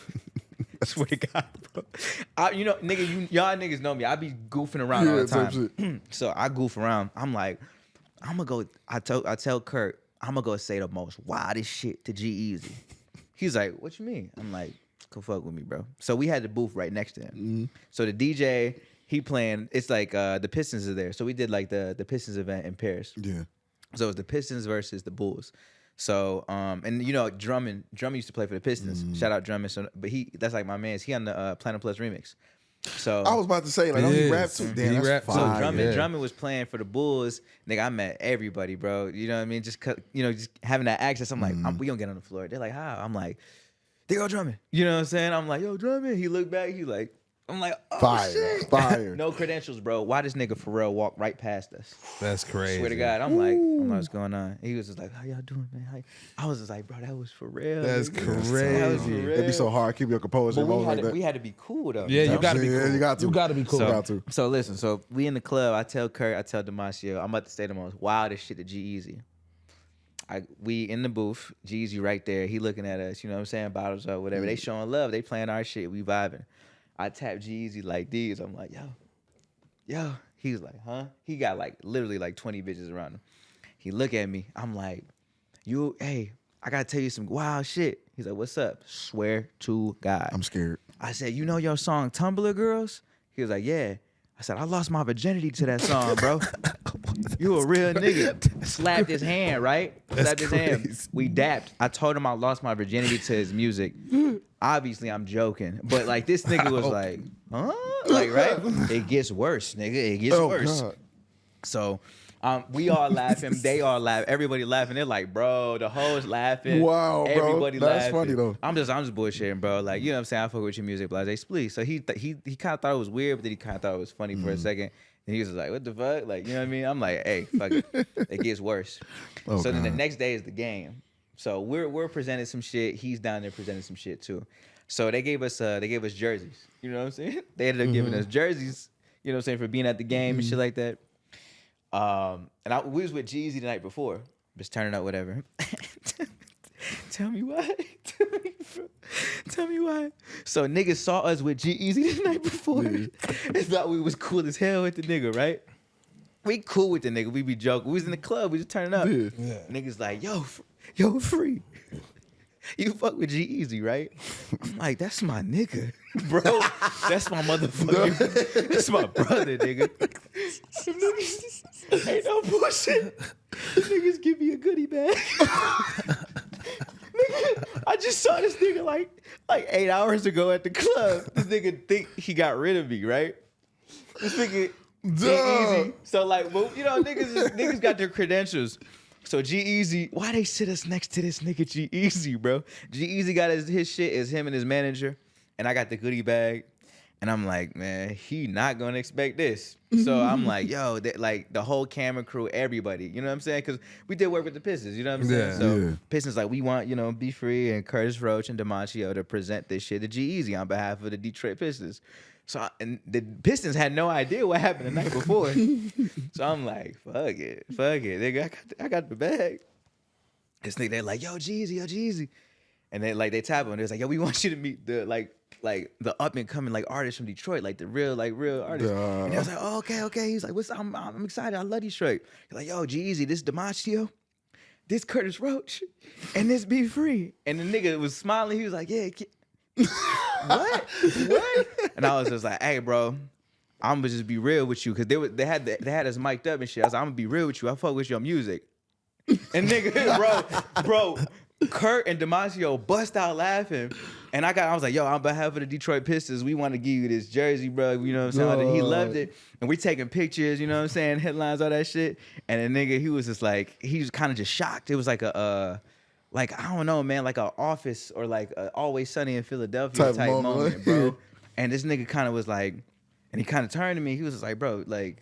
I swear to God, bro. You know, nigga, y'all niggas know me. I be goofing around all the type time. So I goof around. I'm like, I'm gonna go. I tell Kurt, I'm gonna go say the most wildest shit to G-Eazy. He's like, what you mean? I'm like, come fuck with me, bro. So we had the booth right next to him. So the DJ, he playing, it's like the Pistons are there. So we did like the Pistons event in Paris. Yeah. So it was the Pistons versus the Bulls. So and you know Drummond used to play for the Pistons. Shout out Drummond. So but that's like my man's. He on the Planet Plus remix. So I was about to say, like, don't he Yes. rap too? Damn, He that's rap too. so fire. Drummond was playing for the Bulls. Nigga, I met everybody, bro. You know what I mean? Just just having that access. I'm like, we gonna get on the floor. They're like, how? I'm like, they go Drummond. You know what I'm saying? I'm like, yo, Drummond. He looked back. He like, I'm like, oh Fire, shit. fire. No credentials, bro. Why this nigga Pharrell walked right past us? That's crazy. Swear to God, I'm like, what's going on? He was just like, how y'all doing, man? I was just like, bro, that was for real. That's nigga. crazy. That was for real. It'd be so hard. Keep your composure. But like that. we had to be cool though. Yeah, you know? gotta be Yeah, cool. you got to. You gotta be cool. So- got to. So listen, so we in the club. I tell Kurt, I tell Damasio, I'm about to say the most wildest shit to G-Eazy. We in the booth, G-Eazy right there. He looking at us, you know what I'm saying? Bottles up, whatever. They showing love. They playing our shit. We vibing. I tap G-Eazy like these. I'm like, yo, yo. He was like, huh? He got like literally like 20 bitches around him. He look at me. I'm like, hey, I gotta tell you some wild shit. He's like, what's up? Swear to God. I'm scared. I said, you know your song Tumblr Girls? He was like, yeah. I said, I lost my virginity to that song, bro. You a real nigga. Slapped his hand, right? Slapped his hand. We dapped. I told him I lost my virginity to his music. Obviously, I'm joking. But like this nigga was like, huh? Like, right? It gets worse, nigga. It gets worse. God. So we all laughing. They all laugh. Everybody laughing. They're like, bro, the hoes laughing. Wow, bro. Everybody That's laughing. funny, though. I'm just bullshitting, bro. Like, you know what I'm saying? I fuck with your music, blase, please. So he kind of thought it was weird, but then he kind of thought it was funny for a second. And he was just like, what the fuck? Like, you know what I mean? I'm like, hey, fuck it. It gets worse. Oh, so then the God. next day is the game. So we're presenting some shit. He's down there presenting some shit too. So they gave us jerseys. You know what I'm saying? They ended up giving us jerseys, you know what I'm saying, for being at the game and shit like that. And we was with G-Eazy the night before, just turning up, whatever. Tell me why. Tell me why. So niggas saw us with G-Eazy the night before. They thought we was cool as hell with the nigga, right? We cool with the nigga. We be joking. We was in the club. We just turning up. Yeah. Niggas like, yo, free. You fuck with G-Eazy, right? I'm like, that's my nigga, bro. That's my motherfucker. That's my brother, nigga. Ain't no bullshit. Niggas give me a goodie bag. Nigga, I just saw this nigga like 8 hours ago at the club. This nigga think he got rid of me, right? This nigga G-Eazy. So like, well, you know, niggas got their credentials. So G-Eazy, why they sit us next to this nigga G-Eazy, bro? G-Eazy got his shit is him and his manager, and I got the goodie bag. And I'm like, man, he not gonna expect this. So I'm like, yo, like the whole camera crew, everybody, you know what I'm saying? Because we did work with the Pistons, you know what I'm saying? Yeah. So Pistons like, we want, you know, Be Free and Curtis Roach and DiMaggio to present this shit to G-Eazy on behalf of the Detroit Pistons. So and the Pistons had no idea what happened the night before. So I'm like, fuck it. Nigga, I got the bag. This nigga, they're like, yo, G-Eazy. And they tap him. They're like, yo, we want you to meet the the up and coming like artists from Detroit, like the real artists. And I was like, oh, okay. He's like, I'm excited. I love Detroit. He's like, yo, G-Eazy, this DiMaggio, this Curtis Roach, and this Be Free. And the nigga was smiling. He was like, yeah. What? And I was just like, hey, bro, I'm gonna just be real with you, because they had us mic'd up and shit. I was like, I'm gonna be real with you. I fuck with your music. And nigga, bro, Kurt and DiMaggio bust out laughing. And I was like, yo, on behalf of the Detroit Pistons, we want to give you this jersey, bro. You know what I'm saying? He loved it. And we taking pictures, you know what I'm saying? Headlines, all that shit. And the nigga, he was just like, he was kind of just shocked. It was like I don't know, man, like an Office or like a Always Sunny in Philadelphia type moment, bro. And this nigga kind of was like, and he kind of turned to me. He was just like, bro, like,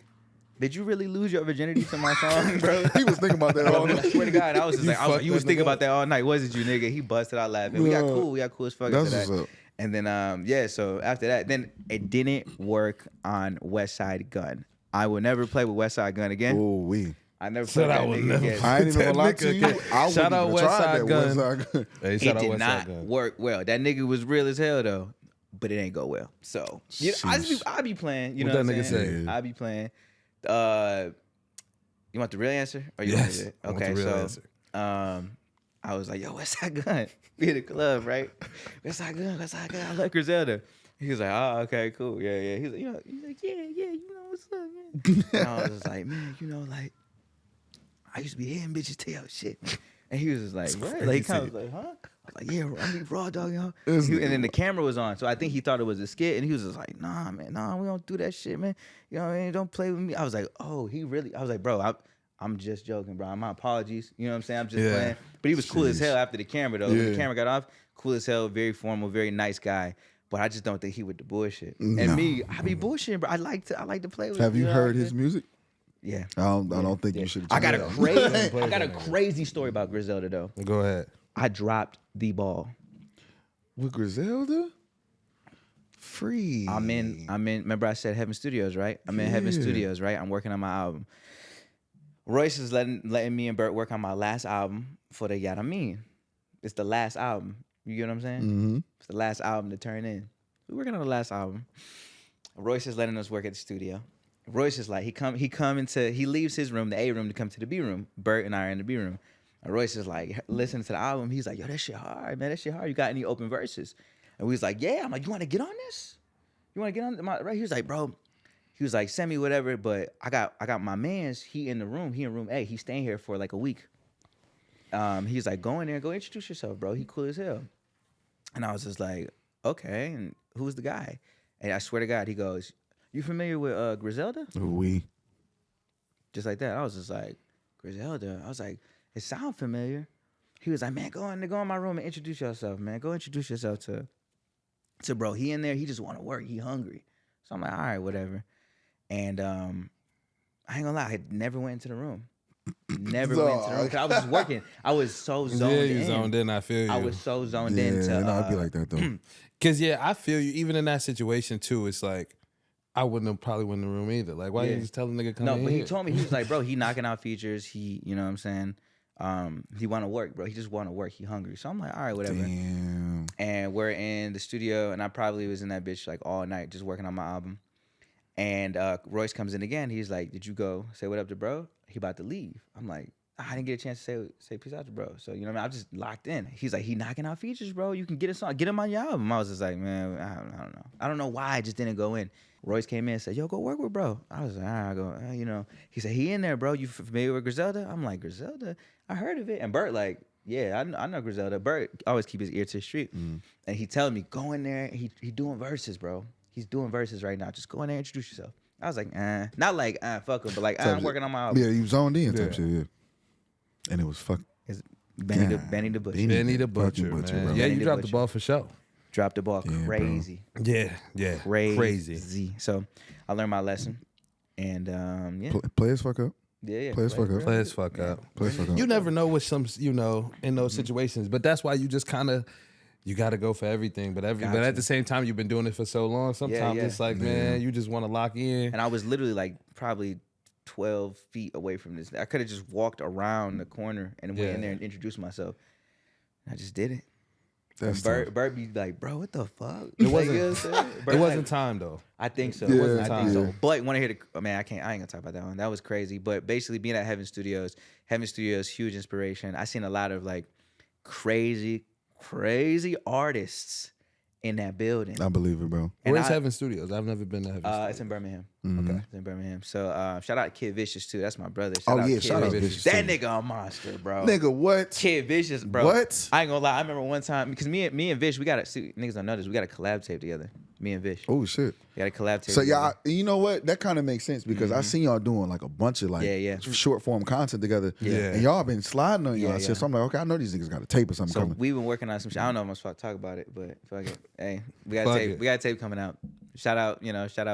did you really lose your virginity to my song, bro? He was thinking about that all Bro, I night. swear to God, I was just like, you was that thinking nigga about that all night, wasn't you, nigga? He busted out laughing. We got cool as fuck That's after that. what's up. And then, so after that, then it didn't work on West Side Gun. I will never play with West Side Gun again. Oh, I never Said played I that would nigga never again. I ain't even gonna lie to you. I Shout out wouldn't even West try Side that Gun. West Side Gun. Hey, It shout out did West not Side Gun. work well. That nigga was real as hell though, but it ain't go well. So I be playing. You What know that what I'm nigga saying? say? I be playing. You want the real answer? Or you Yes, want it? I want Okay, the real so answer. I was like, yo, West Side Gun. We in the club, right? West Side Gun. I love Griselda. He was like, oh, okay, cool. Yeah. He's like, yeah, you know what's up, man. And I was just like, man, you know, like, I used to be hearing bitches tell shit. And he was just like, what? Like, he kind of was like, huh? I was like, yeah, I mean, raw dog, y'all. And then the camera was on, so I think he thought it was a skit, and he was just like, nah, man, we don't do that shit, man. You know what I mean? Don't play with me. I was like, oh, I was like, bro, I'm just joking, bro. My apologies. You know what I'm saying? I'm just playing. But he was cool as hell after the camera, though. When the camera got off, cool as hell, very formal, very nice guy. But I just don't think he would do bullshit. And me, I be bullshitting, bro. I like to play with. Have you know heard what I'm his saying? music? Yeah. I don't think you should. I got a crazy story about Griselda though. Go ahead. I dropped the ball. With Griselda. Free. I'm in. Remember I said Heaven Studios, right? I'm in Heaven Studios, right? I'm working on my album. Royce is letting me and Bert work on my last album for the Yada Mean. It's the last album. You get what I'm saying? Mm-hmm. It's the last album to turn in. We're working on the last album. Royce is letting us work at the studio. Royce is like, he leaves his room, the A room, to come to the B room. Bert and I are in the B room. And Royce is like, listening to the album. He's like, yo, that shit hard, man. That shit hard. You got any open verses? And we was like, yeah. I'm like, you want to get on this? You want to get on my, right? He was like, bro. He was like, send me whatever. But I got my man's. He in the room. He in room A. He's staying here for like a week. He's like, go in there, go introduce yourself, bro. He cool as hell. And I was just like, okay. And who's the guy? And I swear to God, he goes, you familiar with Griselda? We. Just like that. I was just like, Griselda. I was like, it sound familiar. He was like, man, go in my room and introduce yourself, man. Go introduce yourself to bro. He in there. He just want to work. He hungry. So I'm like, all right, whatever. And I ain't gonna lie, I never went into the room. Never went into the room. 'Cause I was just working. I was so zoned in. you zoned in. I feel you. I was so zoned Yeah, in to. no, I'd be like that though. Cause I feel you. Even in that situation too, it's like I wouldn't have probably went in the room either. Like, why you just tell the nigga come No, in but here? he told me, he was like, bro, he knocking out features. He, you know what I'm saying? He want to work, bro. He just want to work. He hungry. So I'm like, all right, whatever. Damn. And we're in the studio, and I probably was in that bitch like all night just working on my album. And Royce comes in again. He's like, did you go say what up to bro? He about to leave. I'm like, I didn't get a chance to say peace out to bro. So, you know what I mean? I'm just locked in. He's like, he knocking out features, bro. You can get a song. Get him on your album. I was just like, man, I don't know. I don't know why I just didn't go in. Royce came in and said, yo, go work with bro. I was like, all right, I go, you know. He said, he in there, bro. You familiar with Griselda? I'm like, Griselda? I heard of it. And Bert like, yeah, I know Griselda. Bert always keep his ear to the street. And he telling me, go in there. He doing verses, bro. He's doing verses right now. Just go in there and introduce yourself. I was like, not like, fuck him, but like, I'm working on my album. Yeah, you zoned in type shit, yeah. And it was Benny the Butcher. Benny the Butcher, Butcher, man. bro. Yeah, Benny you the dropped the Butcher. ball for sure. Dropped the ball Yeah, crazy. Yeah, crazy. So I learned my lesson. And yeah. Play as fuck up. Yeah. Play as fuck up. Play as fuck up. Play as fuck up. You never know what some, in those situations, but that's why you just kind of, you got to go for everything. But at the same time, you've been doing it for so long. Sometimes yeah. it's like, man, you just want to lock in. And I was literally like probably 12 feet away from this. I could have just walked around the corner and went in there and introduced myself. I just did it. That's Bert be like, bro, what the fuck? It wasn't. You know what I'm saying? Bert It wasn't like, time though. I think so. Yeah, It wasn't I think yeah. so. But want to hear the? Man, I ain't gonna talk about that one. That was crazy. But basically, being at Heaven Studios, huge inspiration. I seen a lot of like crazy artists in that building. I believe it, bro. And Where's I- Heaven Studios? I've never been to Heaven Studios. It's in Birmingham. Okay. It's in Birmingham. So shout out Kid Vicious too. That's my brother. Shout Oh, out yeah, Kid shout out Vicious. Vicious, That too. nigga a monster, bro. Nigga, what? Kid Vicious, bro. What? I ain't gonna lie. I remember one time because me and Vish, we got niggas don't know this. We got a collab tape together. Me and Vish. Oh shit. We got a collab tape. So together. y'all, you know what? That kind of makes sense because I seen y'all doing like a bunch of like Yeah. short form content together. Yeah. And y'all been sliding on y'all Yeah, shit. yeah. So I'm like, okay, I know these niggas got a tape or something So coming. we've been working on some shit. I don't know if I'm supposed to talk about it, but fuck it. Hey, we got Fuck a tape. it. We got a tape coming out. Shout out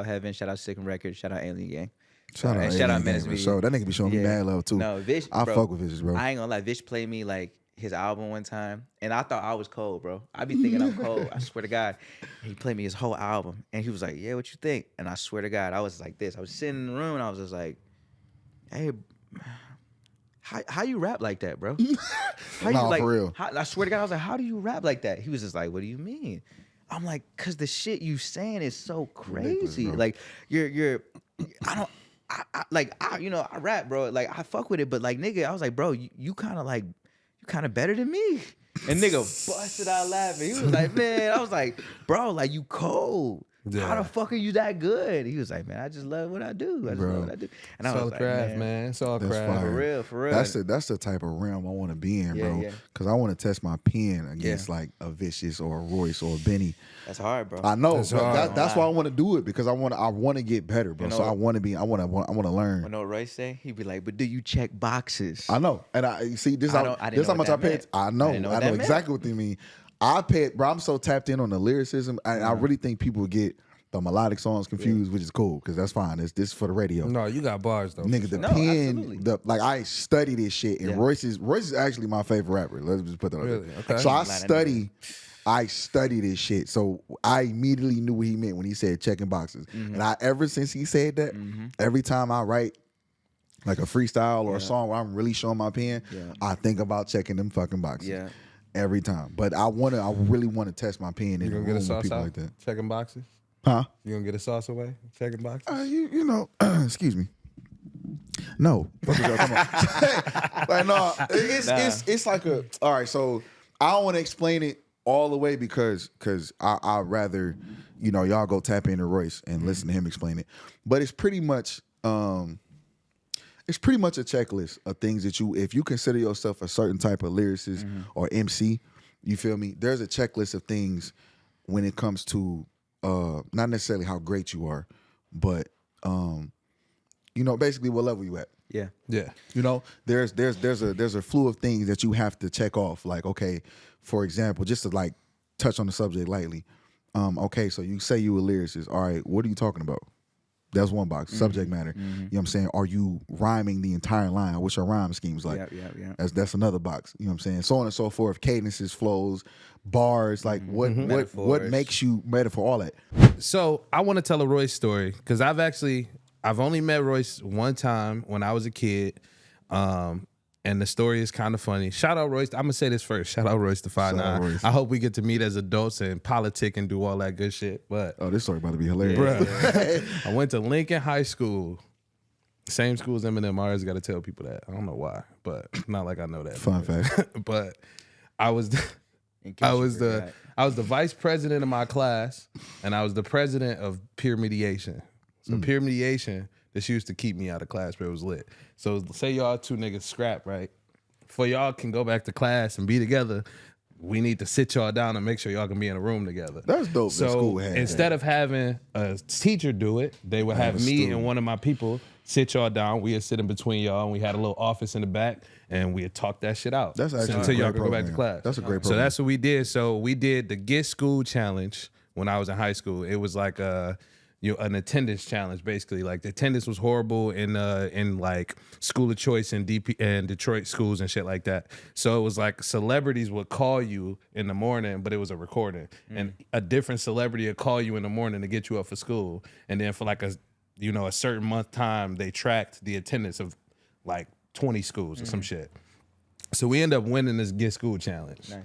Heaven. Shout out Sick Records. Shout out Alien Gang. Shout out, and shout out Alien Menace Gang, Media. So that nigga be showing me Yeah. mad love too. No, Vish. I bro, fuck with Vicious, bro. I ain't gonna lie. Vish played me like his album one time, and I thought I was cold, bro. I be thinking I'm cold. I swear to God. He played me his whole album, and he was like, "Yeah, what you think?" And I swear to God, I was like this. I was sitting in the room, and I was just like, "Hey, how you rap like that, bro? How Nah, for real. I swear to God, I was like, how do you rap like that? He was just like, what do you mean? I'm like, cause the shit you saying is so crazy. bro. Like you're, I rap, bro. Like I fuck with it, but like nigga, I was like, bro, you kind of better than me. And nigga busted out laughing. He was like, man, I was like, bro, like you cold. Yeah. How the fuck are you that good? He was like, man, I just love what I do. I just Bro. love what I do. And I It's all was like, craft, man. It's all That's craft. fire. For real. That's the type of realm I want to be in, Yeah, bro. yeah. Because I want to test my pen against like a Vicious or a Royce or a Benny. That's hard, bro. I know. That's But hard. that's why I want to do it because I want to get better, bro. You know So I what- want to learn. You know what Royce say? He'd be like, but do you check boxes? I know, and I see this. I didn't This know how much what I that paid. meant. I know. I didn't know I what know that meant. exactly what they mean. I paid, bro. I'm so tapped in on the lyricism, and I really think people get the melodic songs confused, which is cool because that's fine. This is for the radio. No, you got bars though. Nigga, the No, pen, absolutely. like I study this shit, and Yeah. Royce is actually my favorite rapper. Let's just put that out Really? there. Okay. So I Glad I study this shit. So I immediately knew what he meant when he said checking boxes. And ever since he said that, every time I write like a freestyle or a song where I'm really showing my pen, I think about checking them fucking boxes. Yeah. Every time. But I really want to test my pen in You the gonna room get a with sauce people out? like that. Checking boxes. Huh? You gonna get a sauce away? Checking box? You know, excuse me. No. What was y'all talking about? Like, no, it's like a, all right, so I don't want to explain it all the way because I'd rather, you know, y'all go tap into Royce and listen to him explain it. But it's pretty much a checklist of things that if you consider yourself a certain type of lyricist or MC, you feel me? There's a checklist of things when it comes to not necessarily how great you are, but you know, basically what level you at. Yeah. Yeah. You know, there's a slew of things that you have to check off. Like, okay, for example, just to like touch on the subject lightly. Okay, so you say you a lyricist. All right, what are you talking about? That's one box. Subject matter. You know what I'm saying? Are you rhyming the entire line? What's your rhyme schemes like? Yeah. That's another box. You know what I'm saying? So on and so forth. Cadences, flows, bars. Like what makes you metaphor? All that. So I want to tell a Royce story because I've only met Royce one time when I was a kid. And the story is kind of funny. Shout out Royce. I'm gonna say this first. Shout out Royce to 5'9". Royce. I hope we get to meet as adults and politic and do all that good shit. But This story about to be hilarious. bruh, I went to Lincoln High School. Same school as Eminem. I always got to tell people that. I don't know why, but not like I know that. Fun fact. But I was the vice president of my class, and I was the president of peer mediation. So peer mediation, this used to keep me out of class, but it was lit. So say y'all two niggas scrap, right? For y'all can go back to class and be together, we need to sit y'all down and make sure y'all can be in a room together. That's dope. So that school had instead that. of having a teacher do it, they would have me and one of my people sit y'all down. We would sit in between y'all, and we had a little office in the back, and we would talk that shit out. That's actually until a y'all great could go back to program. class. That's a great So program. that's what we did. So we did the Get School Challenge when I was in high school. It was like an attendance challenge, basically. Like the attendance was horrible in like school of choice and Detroit schools and shit like that. So it was like celebrities would call you in the morning, but it was a recording, and a different celebrity would call you in the morning to get you up for school, and then for like a certain month time, they tracked the attendance of like 20 schools or some shit. So we end up winning this Get School Challenge. Nice.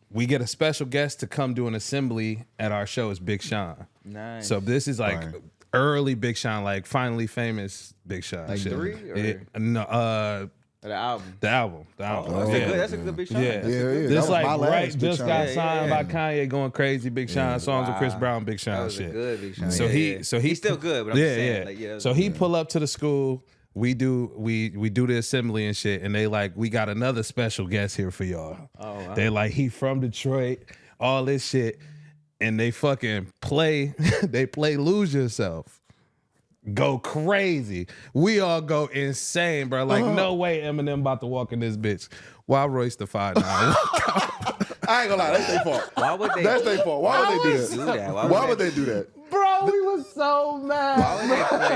We get a special guest to come do an assembly at our show. It's Big Sean. Nice. So this is like Fire. early Big Sean, like finally famous Big Sean. Like shit. 3 or No, the album? the album. Oh, Yeah. that's a good Big Sean. Yeah. That's a Yeah, good- yeah. This That was like my last right Big just Sean. got Yeah, signed yeah. by Kanye, going crazy. Big Sean songs with Chris Wow. Brown, Big That Sean was a shit. good Big Sean. So Yeah, he he's still good, but I'm just saying, like, yeah, that was so he good. pull up to the school. We do the assembly and shit, and they like, we got another special guest here for y'all. Oh, wow. They like, he from Detroit, all this shit, and they fucking play. They play Lose Yourself. Go crazy. We all go insane, bro. Like, no way Eminem about to walk in this bitch. Why Royce the 5'9"? I ain't gonna lie, that's their fault. Why would they? That's their fault. Why would they do do that? that? Why would they do that? Bro, we was so mad. Why would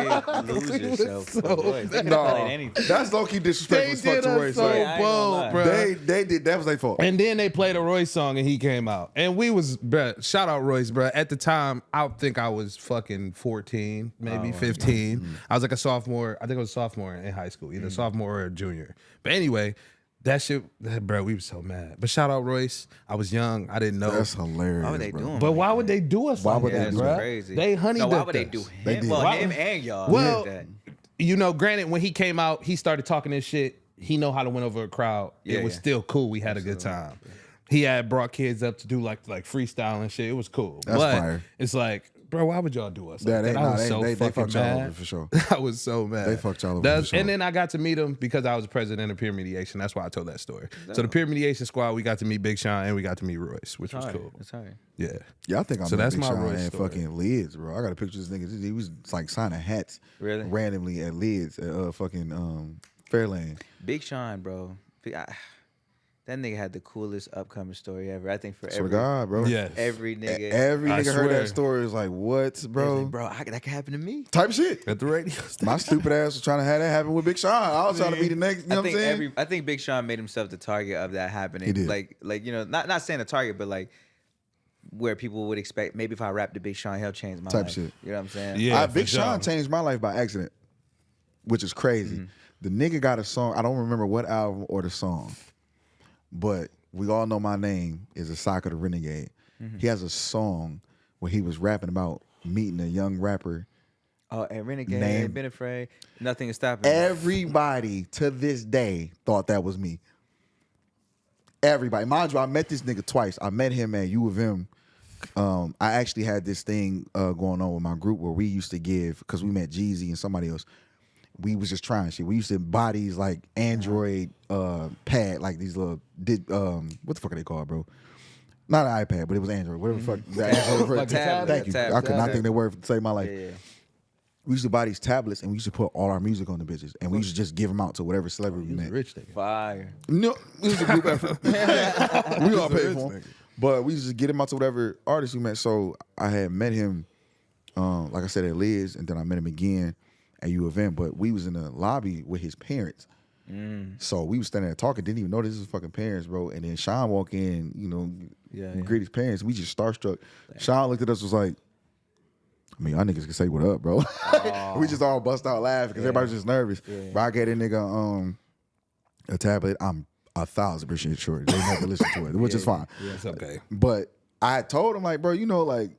they play Lose We was Yourself? so Boys, they could No, have played anything. that's low key disrespectful They as fuck did to us Royce. so Yeah, I ain't gonna bold, lie. bro. They did. That was their fault. And then they played a Royce song and he came out. And we was, bruh, shout out Royce, bruh. At the time, I think I was fucking 14, maybe 15. I was like a sophomore. I think I was a sophomore in high school, either sophomore or junior. But anyway, that shit, bruh, we were so mad. But shout out Royce. I was young. I didn't know. That's hilarious. Why would they bro. do him? But why would they do us Why like would that, they do bruh? that? Crazy. They honey No, why dipped would they us. do They him? did. Well, Why- him and y'all. Well, did that. you know, granted, when he came out, he started talking this shit. He know how to win over a crowd. Yeah, it was yeah. still cool. We had a good time. He had brought kids up to do like freestyle and shit. It was cool. That's but fire. it's like, bro, why would y'all do us? Yeah, Like they- that? I nah, was they- so they fucking fucked y'all mad over for sure. I was so mad. They fucked y'all over That's- for sure. And then I got to meet him because I was president of peer mediation. That's why I told that story. So the peer mediation squad, we got to meet Big Sean and we got to meet Royce, which was cool. That's all right. Yeah. Yeah, I think I So met that's Big my Sean Royce at story. fucking Lids, bro. I got a picture of this nigga. He was like signing hats Really? randomly at Lids at fucking Fairlane. Big Sean, bro. That nigga had the coolest upcoming story ever. I think for Swear to every God, bro. Yes. every nigga. Every I nigga heard swear. that story is like, what, They was bro? like, bro, that could happen to me. Type shit. At the radio station. My stupid ass was trying to have that happen with Big Sean. I was trying to be the next, you know what I'm saying? I think Big Sean made himself the target of that happening. He did. Like you know, not saying a target, but like where people would expect maybe if I rap to Big Sean, he'll change my Type life. shit. You know what I'm saying? Yeah. Big for sure. Sean changed my life by accident, which is crazy. The nigga got a song. I don't remember what album or the song, but we all know my name is Asaka the Renegade. He has a song where he was rapping about meeting a young rapper. Oh, and Renegade Name- ain't been afraid. Nothing is stopping me. Everybody to this day thought that was me. Everybody. Mind you, I met this nigga twice. I met him at U of M. I actually had this thing going on with my group where we used to give, because we met G-Eazy and somebody else. We was just trying shit. We used to buy these like Android pad, like these little, what the fuck are they called, bro? Not an iPad, but it was Android. Whatever the fuck. The Android Like a tablet. Thank you. I could not Tablet. think the word to save my life. Yeah. We used to buy these tablets and we used to put all our music on the bitches, and we used to just give them out to whatever celebrity we met. Rich nigga. Fire. No, it was a group effort. We all paid for him, but we used to get him out to whatever artist we met. So I had met him, like I said, at Liz, and then I met him again at U of M. But we was in the lobby with his parents. So we was standing there talking, didn't even know this was fucking parents, bro. And then Sean walked in, greet his parents. We just starstruck. Sean looked at us, was like, I mean, y'all niggas can say what up, bro. We just all bust out laughing because everybody was just nervous. But I gave that nigga a tablet. I'm 1,000% sure they never listened to it, which is fine. Yeah, it's okay. But I told him, like, bro, like,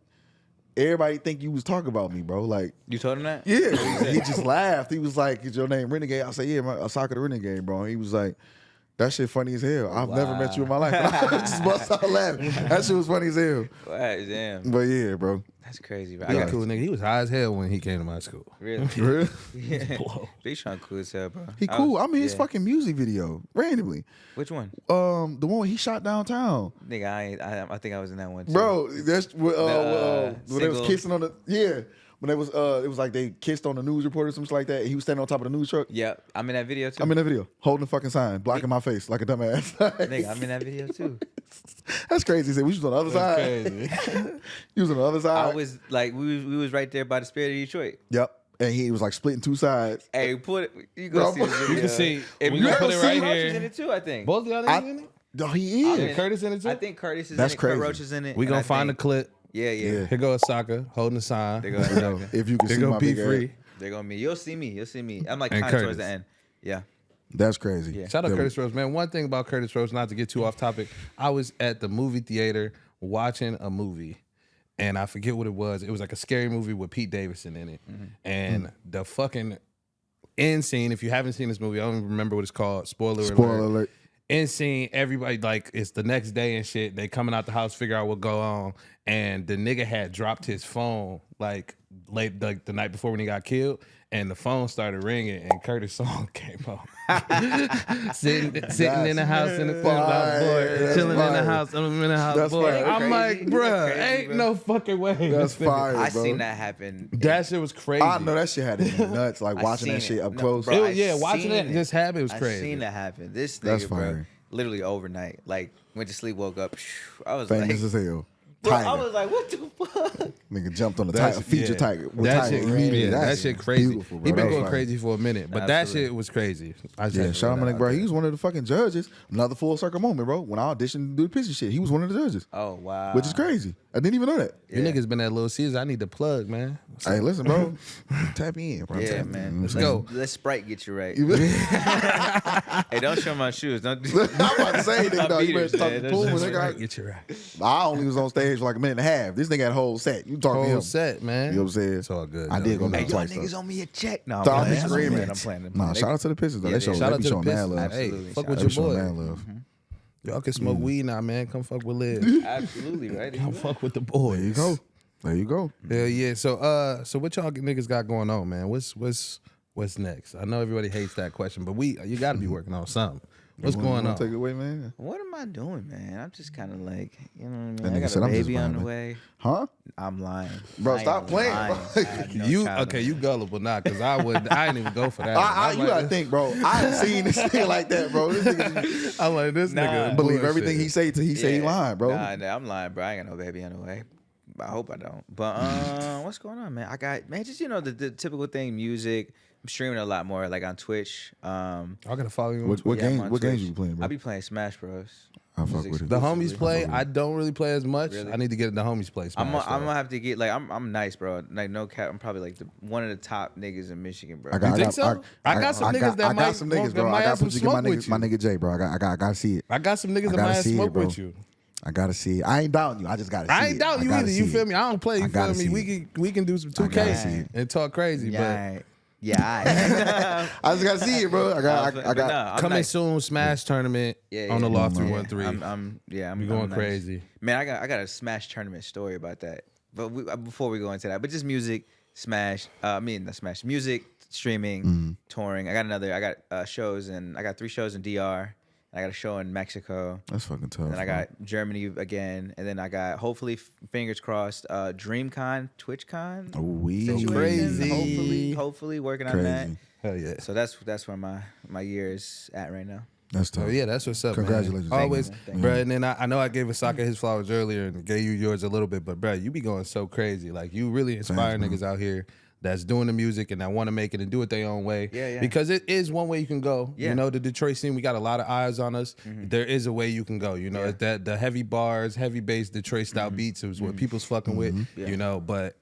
everybody think you was talking about me, bro. Like, You told him that? yeah. He just laughed. He was like, is your name Renegade? I said, yeah, Asaka the Renegade, bro. And he was like, that shit funny as hell. I've never met you in my life. And I just bust out laughing. That shit was funny as hell. Wow, damn. But yeah, bro. That's crazy, bro. He a cool nigga. He was high as hell when he came to my school. Really? Really? Yeah. Big Sean cool as hell, bro. He cool. I'm in his fucking music video randomly. Which one? The one where he shot downtown. Nigga, I think I was in that one too. Bro, that's when they was single- kissing on the when they was it was like they kissed on the news report or something like that. And he was standing on top of the news truck. Yeah, I'm in that video too. I'm in that video, holding the fucking sign, blocking my face like a dumbass. Nigga, I'm in that video too. That's crazy. He said we was on the other side. Crazy. He was on the other side. I was like, we was right there by the Spirit of Detroit. Yep. And he was like splitting two sides. Hey, put it. You go Bro, see this You video. can see. If We you gonna ever put it see right Roach is in here. it too, I think. Both of y'all niggas in it? No, he is. Yeah, Curtis in it too? I think Curtis is That's in it. Kurt crazy. Roach is in it. We and gonna I find the think- clip. Yeah. Here go Asaka holding the sign. They go. If you can They see go my be big free. ass. They're gonna be. You'll see me. I'm like And kind of Curtis. towards the end. Yeah. That's crazy. Yeah. Shout out Yeah, Curtis Rose, man. One thing about Curtis Rose, not to get too off topic, I was at the movie theater watching a movie, and I forget what it was. It was like a scary movie with Pete Davidson in it, and the fucking end scene. If you haven't seen this movie, I don't even remember what it's called. Spoiler Spoiler alert. End scene, everybody like it's the next day and shit. They coming out the house, figure out what go on, and the nigga had dropped his phone like late like the night before when he got killed, and the phone started ringing, and Curtis' song came on. sitting in the house in the field, I'm fire. bored, That's chilling in the fire. house. I'm in the house, That's bored. fire. I'm Crazy. like, bruh, Crazy, ain't bro. no fucking way. That's this nigga- fire, I bro. seen that happen. That shit was crazy. I know that shit had to be nuts. Like I watching seen that shit it. up No, close. bro, It I was- yeah, watching seen it just happen was I crazy. seen that happen. This That's nigga, bro, fire. literally overnight. Like went to sleep, woke up. I was Famous like, as hell. bro, I Tiger. was like, what the fuck? Nigga jumped on the That's- tiger, feature yeah. tiger. With That tiger shit, immediately. that That's shit crazy. beautiful, bro. He been That was going fire. crazy for a minute, but Absolutely. that shit was crazy. I just Yeah, had to shout out throw my that nigga, bro. out He there. was one of the fucking judges. Another full circle moment, bro. When I auditioned to do the picture shit, he was one of the judges, Oh wow. which is crazy. I didn't even know that. You niggas been at Little Caesars. I need to plug, man. Hey, listen, bro. Tap in, bro. Yeah, Tap man. in. Let's go. Let Sprite get you right. You- Hey, don't show my shoes. Don't do. I'm about to say, nigga, My no, you better beaters, talk man. to Those Puma. are Nigga. Get you right. I only was on stage for like a minute and a half. This nigga had a whole set. You talking to Whole him. set, man. You know what I'm saying? It's all good. I though. did go You know. down Hey, y'all twice, though. niggas owe me a check. No, I'm Stop playing. screaming. I'm playing. Nah, shout out to the Pistons, though. Yeah, They show, yeah. Shout they out be to the showing mad Pistons. love. Hey, Absolutely. fuck Shout with They your be showing boy. mad love. Y'all can smoke weed now, man. Come fuck with Liv. Absolutely, right? Come fuck with the boys. There you go. There you go. Hell yeah. So what y'all niggas got going on, man? What's next? I know everybody hates that question, but you got to be working on something. What's You going wanna on? Take it away, man. What am I doing, man? I'm just kind of like, you know what I mean? That I nigga got said, a "I'm just baby on the vibing." way. Huh? I'm lying. Bro, I stop am playing, lying. bro. I have no You child okay? on You the way. gullible not? Because I didn't even go for that. I'm You like, gotta think, bro. I ain't seen this thing like that, bro. This nigga I'm like this Nah. nigga. believe bullshit. everything he say till he say he Yeah. lying, bro. Nah, I'm lying, bro. I ain't got no baby on the way. I hope I don't. But what's going on, man? I got just the typical thing, music. I'm streaming a lot more, like on Twitch. I gotta follow you. on What Twitter. I'm games? on What games Twitch. you be playing, bro? I be playing Smash Bros. I fuck Just with it. The homies exclusively. play. I don't really play as much. Really? I need to get the homies play. I'm Smash, gonna though. have to get like I'm nice, bro. Like no cap. I'm probably like one of the top niggas in Michigan, bro. You think so? I got some niggas that I might- got some niggas, that bro. might I have got some to get my smoke with nigga, my nigga Jay, bro. I gotta see it. I got some niggas that gotta might have see it, smoke bro. with you. I gotta see it. I ain't doubting you. I just gotta see it. I ain't doubting you either. You feel me? I don't play. You feel me? We can do some gotta see 2K it. and talk crazy, but. Yeah, I just gotta see it, bro. I got Coming soon, Smash tournament on the Loft 313. I'm We going crazy. Man, I got a Smash tournament story about that. But before we go into that, but just music, Smash. Not Smash. Music, streaming, touring. I got shows, and I got 3 shows in DR. I got a show in Mexico. That's fucking tough. And then I got Germany again, and then I got, hopefully, fingers crossed, DreamCon, TwitchCon. Oh, crazy. Hopefully working on that. Hell yeah. So that's where my year is at right now. That's tough. Oh yeah, that's what's up. Congratulations. Man. Always, Thank bro. And then I know I gave Asaka his flowers earlier and gave you yours a little bit, but bro, you be going so crazy. Like you really inspire niggas out here that's doing the music and that want to make it and do it their own way. Yeah. Because it is one way you can go. Yeah. You know, the Detroit scene, we got a lot of eyes on us. There is a way you can go. You know, that the heavy bars, heavy bass, Detroit style beats is what people's fucking with. Yeah. You know, but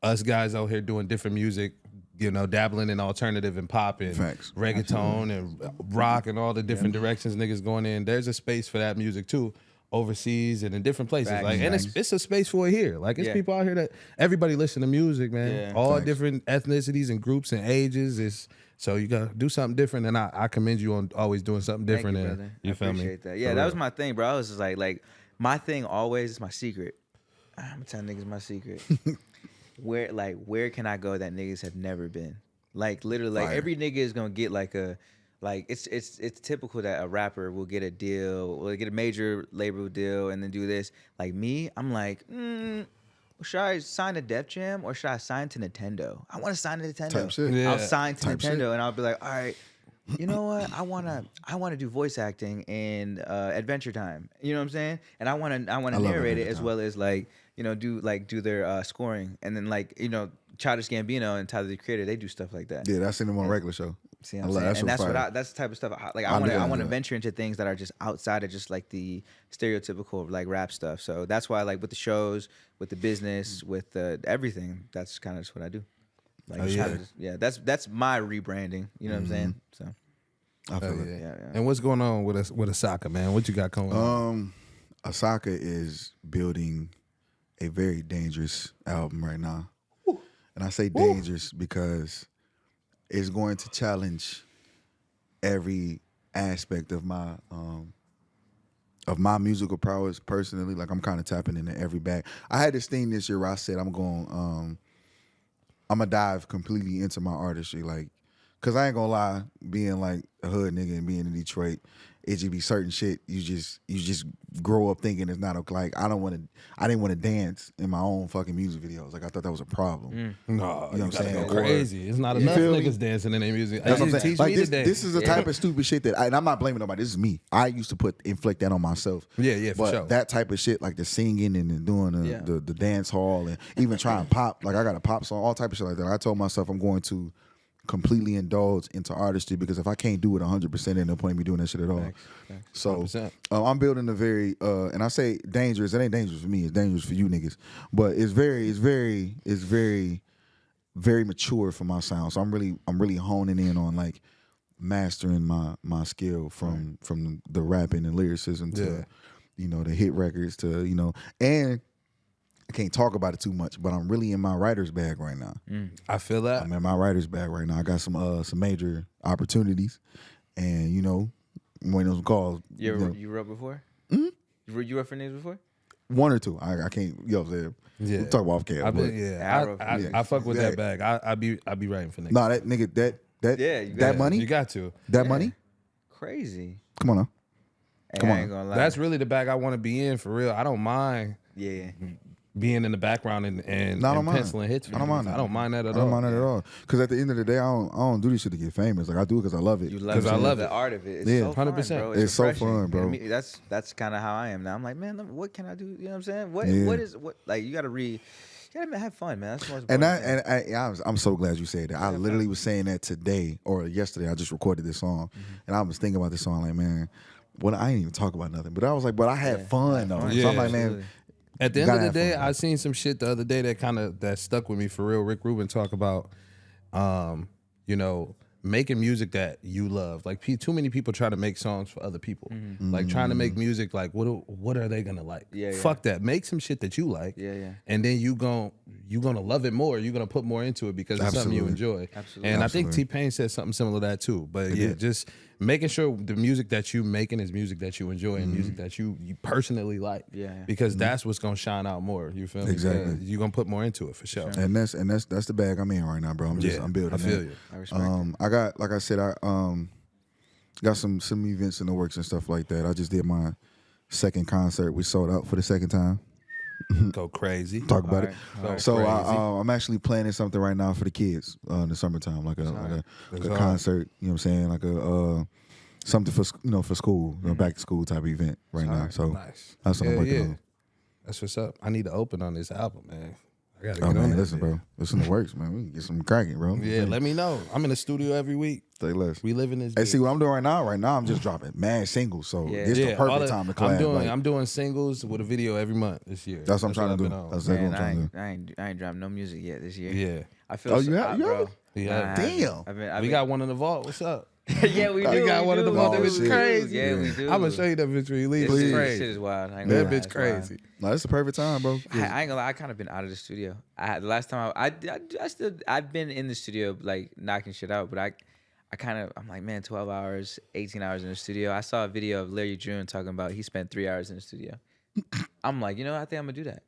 us guys out here doing different music. You know, dabbling in alternative and pop and reggaeton and rock and all the different directions niggas going in. There's a space for that music too, overseas and in different places. And it's a space for it here. Like it's people out here that everybody listen to music, man. Yeah. All different ethnicities and groups and ages. So you gotta do something different. And I commend you on always doing something different. Thank you, brother. You I feel me? appreciate that. Yeah, that was my thing, bro. I was just like my thing always is my secret. I'm gonna tell niggas my secret. Where can I go that niggas have never been? Like literally, like every nigga is gonna get it's typical that a rapper will get a deal, will get a major label deal, and then do this. Like me, I'm like, should I sign to Def Jam or should I sign to Nintendo? I want to sign to Nintendo. Type shit. Yeah. I'll sign to Type Nintendo, shit. and I'll be like, all right. You know what? I wanna do voice acting in Adventure Time. You know what I'm saying? And I wanna narrate it as well as do their scoring, and then Childish Gambino and Tyler the Creator, they do stuff like that. Yeah, that's in them on a regular show. See what I'm saying? And that's the type of stuff I want to that. venture into things that are just outside of just like the stereotypical like rap stuff. So that's why with the shows, with the business, with everything, that's kind of just what I do. That's my rebranding. You know what I'm saying? So I feel it. yeah. And what's going on with Asaka, man? What you got going on? Asaka is building a very dangerous album right now. And I say dangerous because it's going to challenge every aspect of my musical prowess personally. Like I'm kind of tapping into every bag. I had this thing this year where I said I'm gonna dive completely into my artistry, like, cause I ain't gonna lie, being like a hood nigga and being in Detroit, it just be certain shit you just grow up thinking it's not okay. Like I didn't want to dance in my own fucking music videos. Like I thought that was a problem. No, you know what I'm saying? Go crazy. It's not You enough feel me? niggas dancing in their music. That's what I'm saying. Like this is the Yeah. type of stupid shit that, and I'm not blaming nobody. This is me. I used to inflict that on myself. Yeah, for but sure. that type of shit, like the singing and then doing the dance hall and even trying pop. Like I got a pop song, all type of shit like that. I told myself I'm going to completely indulge into artistry because if I can't do it 100%, there's no point in me doing that shit at all. Thanks. So 100%. I'm building a very and I say dangerous. It ain't dangerous for me. It's dangerous for you niggas. But it's very very mature for my sound. So I'm really honing in on like mastering my skill from the rapping and lyricism to the hit records to and I can't talk about it too much, but I'm really in my writer's bag right now. I feel that. I'm in my writer's bag right now. I got some major opportunities, and when those calls. You wrote before? Mm-hmm. You wrote for niggas before? One or two. I can't. You know what I'm saying? Yeah. We'll talk about off camera. I fuck with that bag. I be writing for niggas. Nah, that nigga, that got money. You got to. That money. Crazy. Come on now. Come on. I ain't gonna lie. That's really the bag I want to be in for real. I don't mind. Yeah. Being in the background and No, I don't mind. penciling hits. I don't mind that. I don't mind that at I all. don't mind that at all. Because at the end of the day, I don't do this shit to get famous. Like I do it because I love it. You love it. I love the it. art of it. It's Yeah. so fun, 100%. bro. It's so refreshing. fun, bro. And that's kind of how I am now. I'm like, man, what can I do? You know what I'm saying? What like you gotta read. You gotta have fun, man. That's the most important thing. I'm so glad you said that. I literally was saying that today or yesterday. I just recorded this song, and I was thinking about this song like, man, I ain't even talk about nothing. But I was like, but I had fun though. Yeah. So I'm like, man. Absolutely. At the You end of gotta the have day, fun. I seen some shit the other day that stuck with me for real. Rick Rubin talk about, making music that you love. Like too many people try to make songs for other people. Like trying to make music like what are they gonna like? Yeah, yeah. Fuck that. Make some shit that you like. Yeah, yeah. And then you gonna love it more. You're gonna put more into it because it's something you enjoy. Absolutely. And I think T-Pain said something similar to that too. But just making sure the music that you making is music that you enjoy and music that you personally like. Yeah. Because that's what's gonna shine out more. You feel me? Exactly. Because you're gonna put more into it for sure. And that's the bag I'm in right now, bro. I'm building. I feel that. you. I respect it. I got, like I said, I got some events in the works and stuff like that. I just did my second concert. We sold out for the second time. Go crazy. Talk about it. Go So crazy. I'm actually planning something right now for the kids in the summertime, like a concert. You know what I'm saying? Like a something for for school, back to school type of event right now. So Nice. that's what I'm working on. That's what's up. I need to open on this album, man. I gotta Oh get on man, that listen, shit. bro. It's in the works, man. We can get some cracking, bro. Yeah, let me know. I'm in the studio every week. Say less. We live in this. Hey, see what I'm doing right now? Right now, I'm just dropping mad singles. So Yeah. it's the all perfect time to collab. I'm doing singles with a video every month this year. That's what I'm trying to I've do. been on. That's exactly what I'm Man, trying to do. I ain't dropped no music yet this year. Yeah. I feel Oh, you have- you bro. have? Yeah. Nah, Damn. I've We been, got one in the vault. What's up? yeah, we do. We got one in the do. vault. Oh, That bitch shit. crazy. Yeah, we do. I'm gonna show you that bitch when you leave. This It's shit crazy. is wild. I ain't That gonna lie, bitch it's wild. crazy. No, it's the perfect time, bro. I ain't gonna lie. I kind of been out of the studio. The last time I've been in the studio like knocking shit out, but I'm like, man, 12 hours, 18 hours in the studio. I saw a video of Larry June talking about he spent 3 hours in the studio. I'm like, I think I'm gonna do that.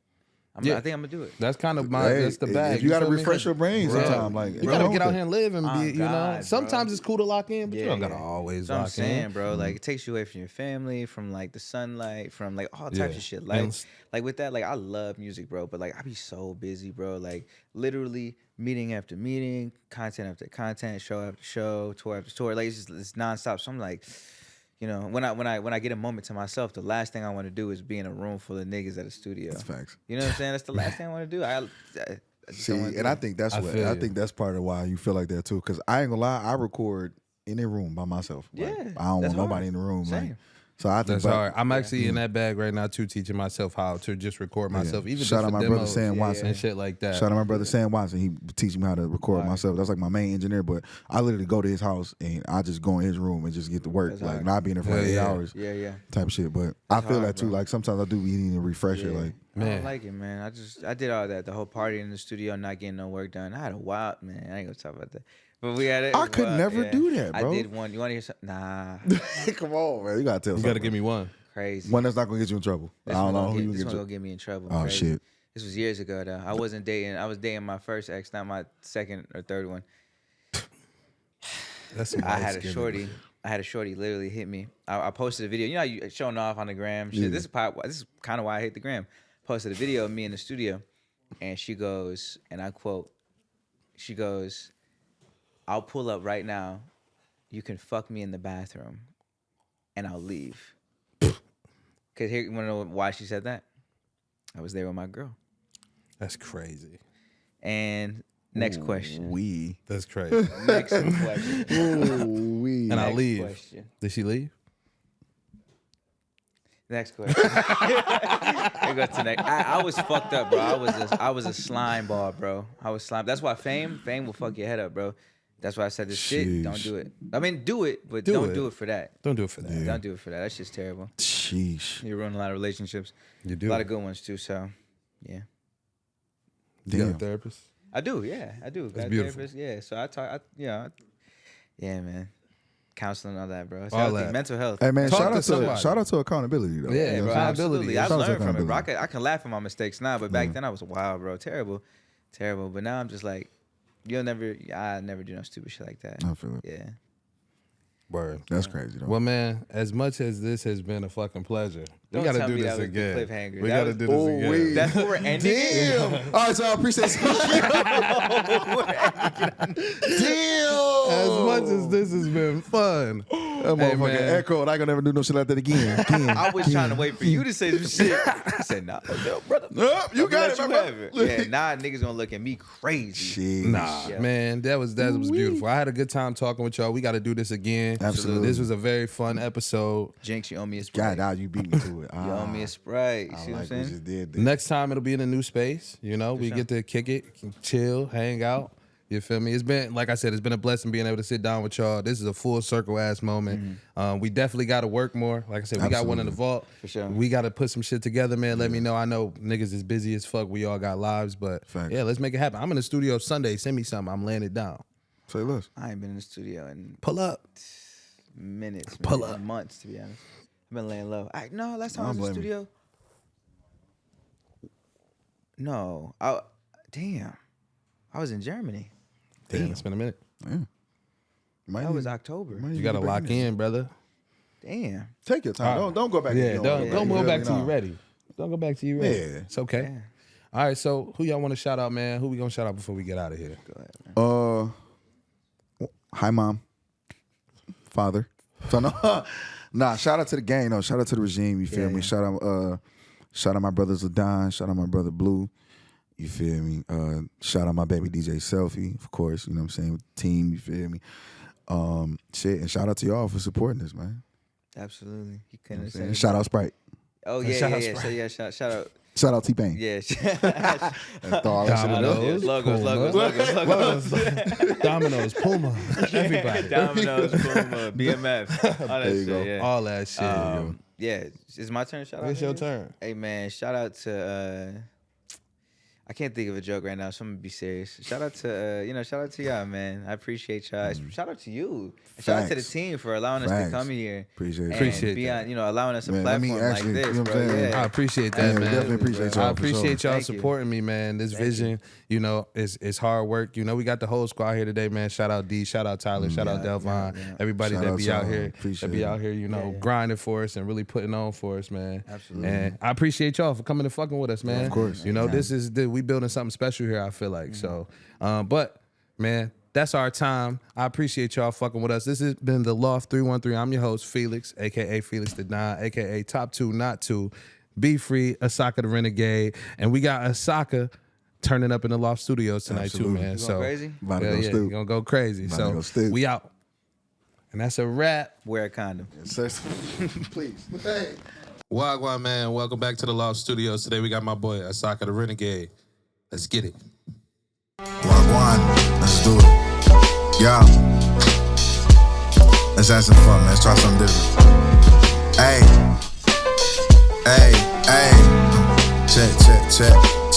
I think I'm gonna do it. That's kind of Hey, that's the bag. If you got to feel me? refresh your brain Bro, sometime. Like you gotta get out here and live and Oh, be, God, Sometimes bro. it's cool to lock in, but you don't Yeah, gotta yeah. always That's what I'm lock saying, in. bro. Like it takes you away from your family, from like the sunlight, from like all types Yeah. of shit. And Like with that, like I love music, bro. But like I be so busy, bro. Like literally meeting after meeting, content after content, show after show, tour after tour. Like it's nonstop. So I'm like, when I get a moment to myself, the last thing I want to do is be in a room full of niggas at a studio. That's facts. You know what I'm saying? That's the last thing I want to do. I just See, don't wanna do and I it. think that's I what feel I you. think that's part of why you feel like that too. Because I ain't gonna lie, I record in a room by myself. Like, Yeah, I don't that's want nobody hard. in the room. Like, Same. so I think That's hard. I'm actually in that bag right now too, teaching myself how to just record myself. Even Shout just out for my brother demos Sam Watson. and shit like that. Shout out my brother Sam Watson. He teaching me how to record myself. That's like my main engineer. But I literally go to his house and I just go in his room and just get to work. That's Like hard. not being there for 8 Yeah. hours Yeah. type of shit. But I feel hard, that too. bro. Like sometimes I do be needing a refresher. Yeah. Like I Man. don't like it, man. I did all that. The whole party in the studio, not getting no work done. I had a wild man. I ain't gonna talk about that. But we had it. I could never do that, bro. I did one. You want to hear something? Nah, come on, man. You gotta tell You something. gotta give me one. crazy. one that's not gonna get you in trouble. This I don't one know gonna who get- you This get one you. gonna get me in trouble. Oh, Crazy. shit. This was years ago though. I wasn't dating. I was dating my first ex, not my second or third one. That's some I had a light-skinned shorty. I had a shorty literally hit me. I posted a video. You know how you showing off on the gram. Shit. This is kind of why I hate the gram. Posted a video of me in the studio, and she goes, and I quote, she goes, "I'll pull up right now. You can fuck me in the bathroom, and I'll leave." Cause here, you wanna know why she said that? I was there with my girl. That's crazy. And next question. We. That's crazy. Next question. We. And I Next leave. question. Did she leave? Next question. It goes to next. I was fucked up, bro. I was a slime ball, bro. I was slime. That's why fame will fuck your head up, bro. That's why I said this shit. Don't Sheesh. do it. I mean, do it, but Do don't it. do it for that. Don't do it for that. Don't do it for that. That's just terrible. Sheesh. You ruin a lot of relationships. You A do. lot of good ones too. So, yeah, You got a Damn. therapist? I do. Yeah, I do. Got a beautiful. therapist. Yeah. So I talk. Yeah, man. Counseling, all that, bro. It's All healthy. that. Mental health. Hey man, Talk shout to out somebody. to accountability though. Yeah, Yeah, You know bro, what I'm saying? absolutely. I've Shout out to learned from it, bro. accountability. I can laugh at my mistakes now, but back then I was wild, bro. Terrible. But now I'm just like, I never do no stupid shit like that. I feel it. Yeah. Word. That's crazy though. Well, man, as much as this has been a fucking pleasure, we Don't gotta tell do me this that was the again. cliffhanger. We That gotta was- do this again. wait. That's where we're ending it? Damn. All right, so I appreciate Damn. As much as this has been fun, That Hey, motherfucker man. echoed. I ain't gonna never do no shit like that again. I was trying to wait for you to say some shit. I said, nah, no, brother. Nope, you got it, You my have brother. it. Yeah, nah, niggas gonna look at me crazy. Sheesh. nah, Yeah. man, that was beautiful. I had a good time talking with y'all. We got to do this again. Absolutely. This was a very fun episode. Jinx, you owe me a Sprite. God, now you beat me to it. You owe me a Sprite. You I see what I'm like saying? we just did that. Next time it'll be in a new space. You know, we sure. get to kick it, chill, hang out. You feel me? It's been, like I said, it's been a blessing being able to sit down with y'all. This is a full circle ass moment. We definitely got to work more. Like I said, we got one in the vault. For sure. We got to put some shit together, man. Let me know. I know niggas is busy as fuck. We all got lives, but Facts. yeah, let's make it happen. I'm in the studio Sunday. Send me something. I'm laying it down. Say less. I ain't been in the studio in Pull up. minutes, Pull man, up. months, to be honest. I've been laying low. Last time I was in the studio. No, damn, I was in Germany. Damn, it's been a minute. Yeah. That was October. You got to lock in, brother. Damn. Take your time. Don't go back. Yeah, to don't go back till you ready. Don't go back till you ready. Yeah. It's okay. Yeah. All right, so who y'all want to shout out, man? Who we gonna shout out before we get out of here? Go ahead, man. Hi, mom, father. So nah. Shout out to the gang, though. Shout out to the regime. You feel me? Shout out my brothers Ladon. Shout out my brother Blue. You feel me? Shout out my baby DJ Selfie, of course. You know what I'm saying? With the team. You feel me? Shit, and shout out to y'all for supporting this, man. Absolutely. You You know couldn't what I'm have saying? said. Shout out Sprite. Oh Shout out yeah. Sprite. So yeah, shout out. Shout out T-Pain. Yeah. And throw all that shit in there. Domino's, Logos. Domino's, Puma, everybody. Domino's, Puma, BMF, all that There you shit. go. Yeah. All that shit. yo. Yeah, it's my turn. Shout out. It's your here? turn. Hey man, shout out to. I can't think of a joke right now, so I'm gonna be serious. Shout out to shout out to y'all, man. I appreciate y'all. Shout out to you. Shout out to the Facts. team for allowing us to Facts. come here. Appreciate and it. Appreciate be that. on, allowing us a Man, let me platform like actually, this, you know what bro. I'm saying? I Yeah. appreciate that, Yeah, we man. definitely appreciate y'all. I for appreciate sure. y'all Thank you. supporting me, man. This vision, it's hard work. We got the whole squad here today, man. Shout out D, shout out Tyler, shout out Delvon, everybody Shout that out be to out y'all. here, Appreciate that be it. out here, grinding for us and really putting on for us, man. Absolutely. And I appreciate y'all for coming and fucking with us, man. Of course. This is we building something special here. I feel like so, but man. That's our time. I appreciate y'all fucking with us. This has been the Loft 313. I'm your host, Felix, a.k.a. Felix the Don, a.k.a. Top 2, Not 2. Be Free, Asaka the Renegade. And we got Asaka turning up in the Loft Studios tonight Absolutely. too, man. You going crazy? About to go yeah, stupid. you're gonna go crazy. About to go So stupid. we out. And that's a wrap. Wear a condom. Please. Hey. Wagwan, man. Welcome back to the Loft Studios. Today we got my boy, Asaka the Renegade. Let's get it. Wagwan. Let's do it. Yo. Let's have some fun, man. Let's try something different. Hey.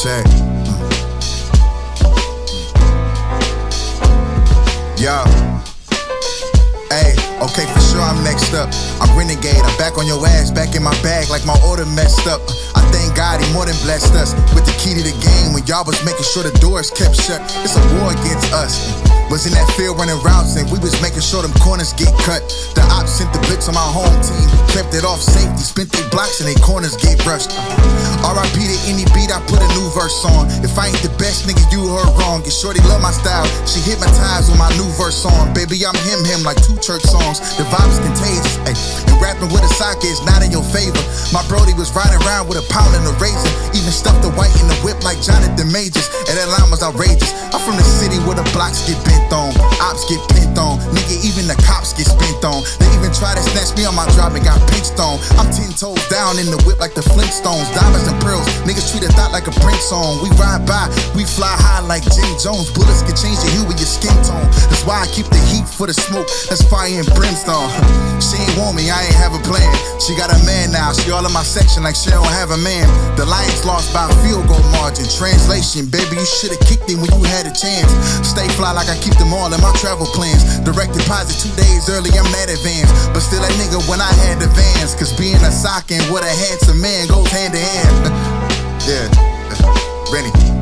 Check. Yo. Hey, okay, for sure I'm next up. I'm Renegade, I'm back on your ass, back in my bag like my order messed up. I thank God he more than blessed us with the key to the game when y'all was making sure the doors kept shut. It's a war against us. Was in that field running routes and we was making sure them corners get cut. The ops sent the blitz on my home team, kept it off safety, spent their blocks and their corners get rushed. R.I.P. to any beat I put a new verse on. If I ain't the best, nigga, you heard wrong. Your shorty love my style, she hypnotized with my new verse on. Baby, I'm him like 2 church songs. The vibe is contagious, ay. And rapping with Asaka is not in your favor. My brody was riding around with a pound and a razor, even stuffed the white in the whip like Jonathan Majors. And that line was outrageous. I'm from the city where the blocks get bent on, ops get pent on, nigga, even the cops get spent on. They even try to snatch me on my drop and got pinched on. I'm 10 toes down in the whip like the Flintstones, diamonds and pearls. Niggas treat a thought like a Prince song. We ride by, we fly high like Jim Jones. Bullets can change the hue with your skin tone. That's why I keep the heat for the smoke. That's fire and brimstone. She ain't want me, I ain't have a plan. She got a man now, she all in my section like she don't have a man. The Lions lost by a field goal margin. Translation, baby, you should've kicked him when you had a chance. Stay fly like I keep them all in my travel plans. Direct deposit 2 days early, I'm that advanced. But still a nigga when I had the Vans. Cause being a sock and what a handsome man goes hand to hand. Yeah, Rennie.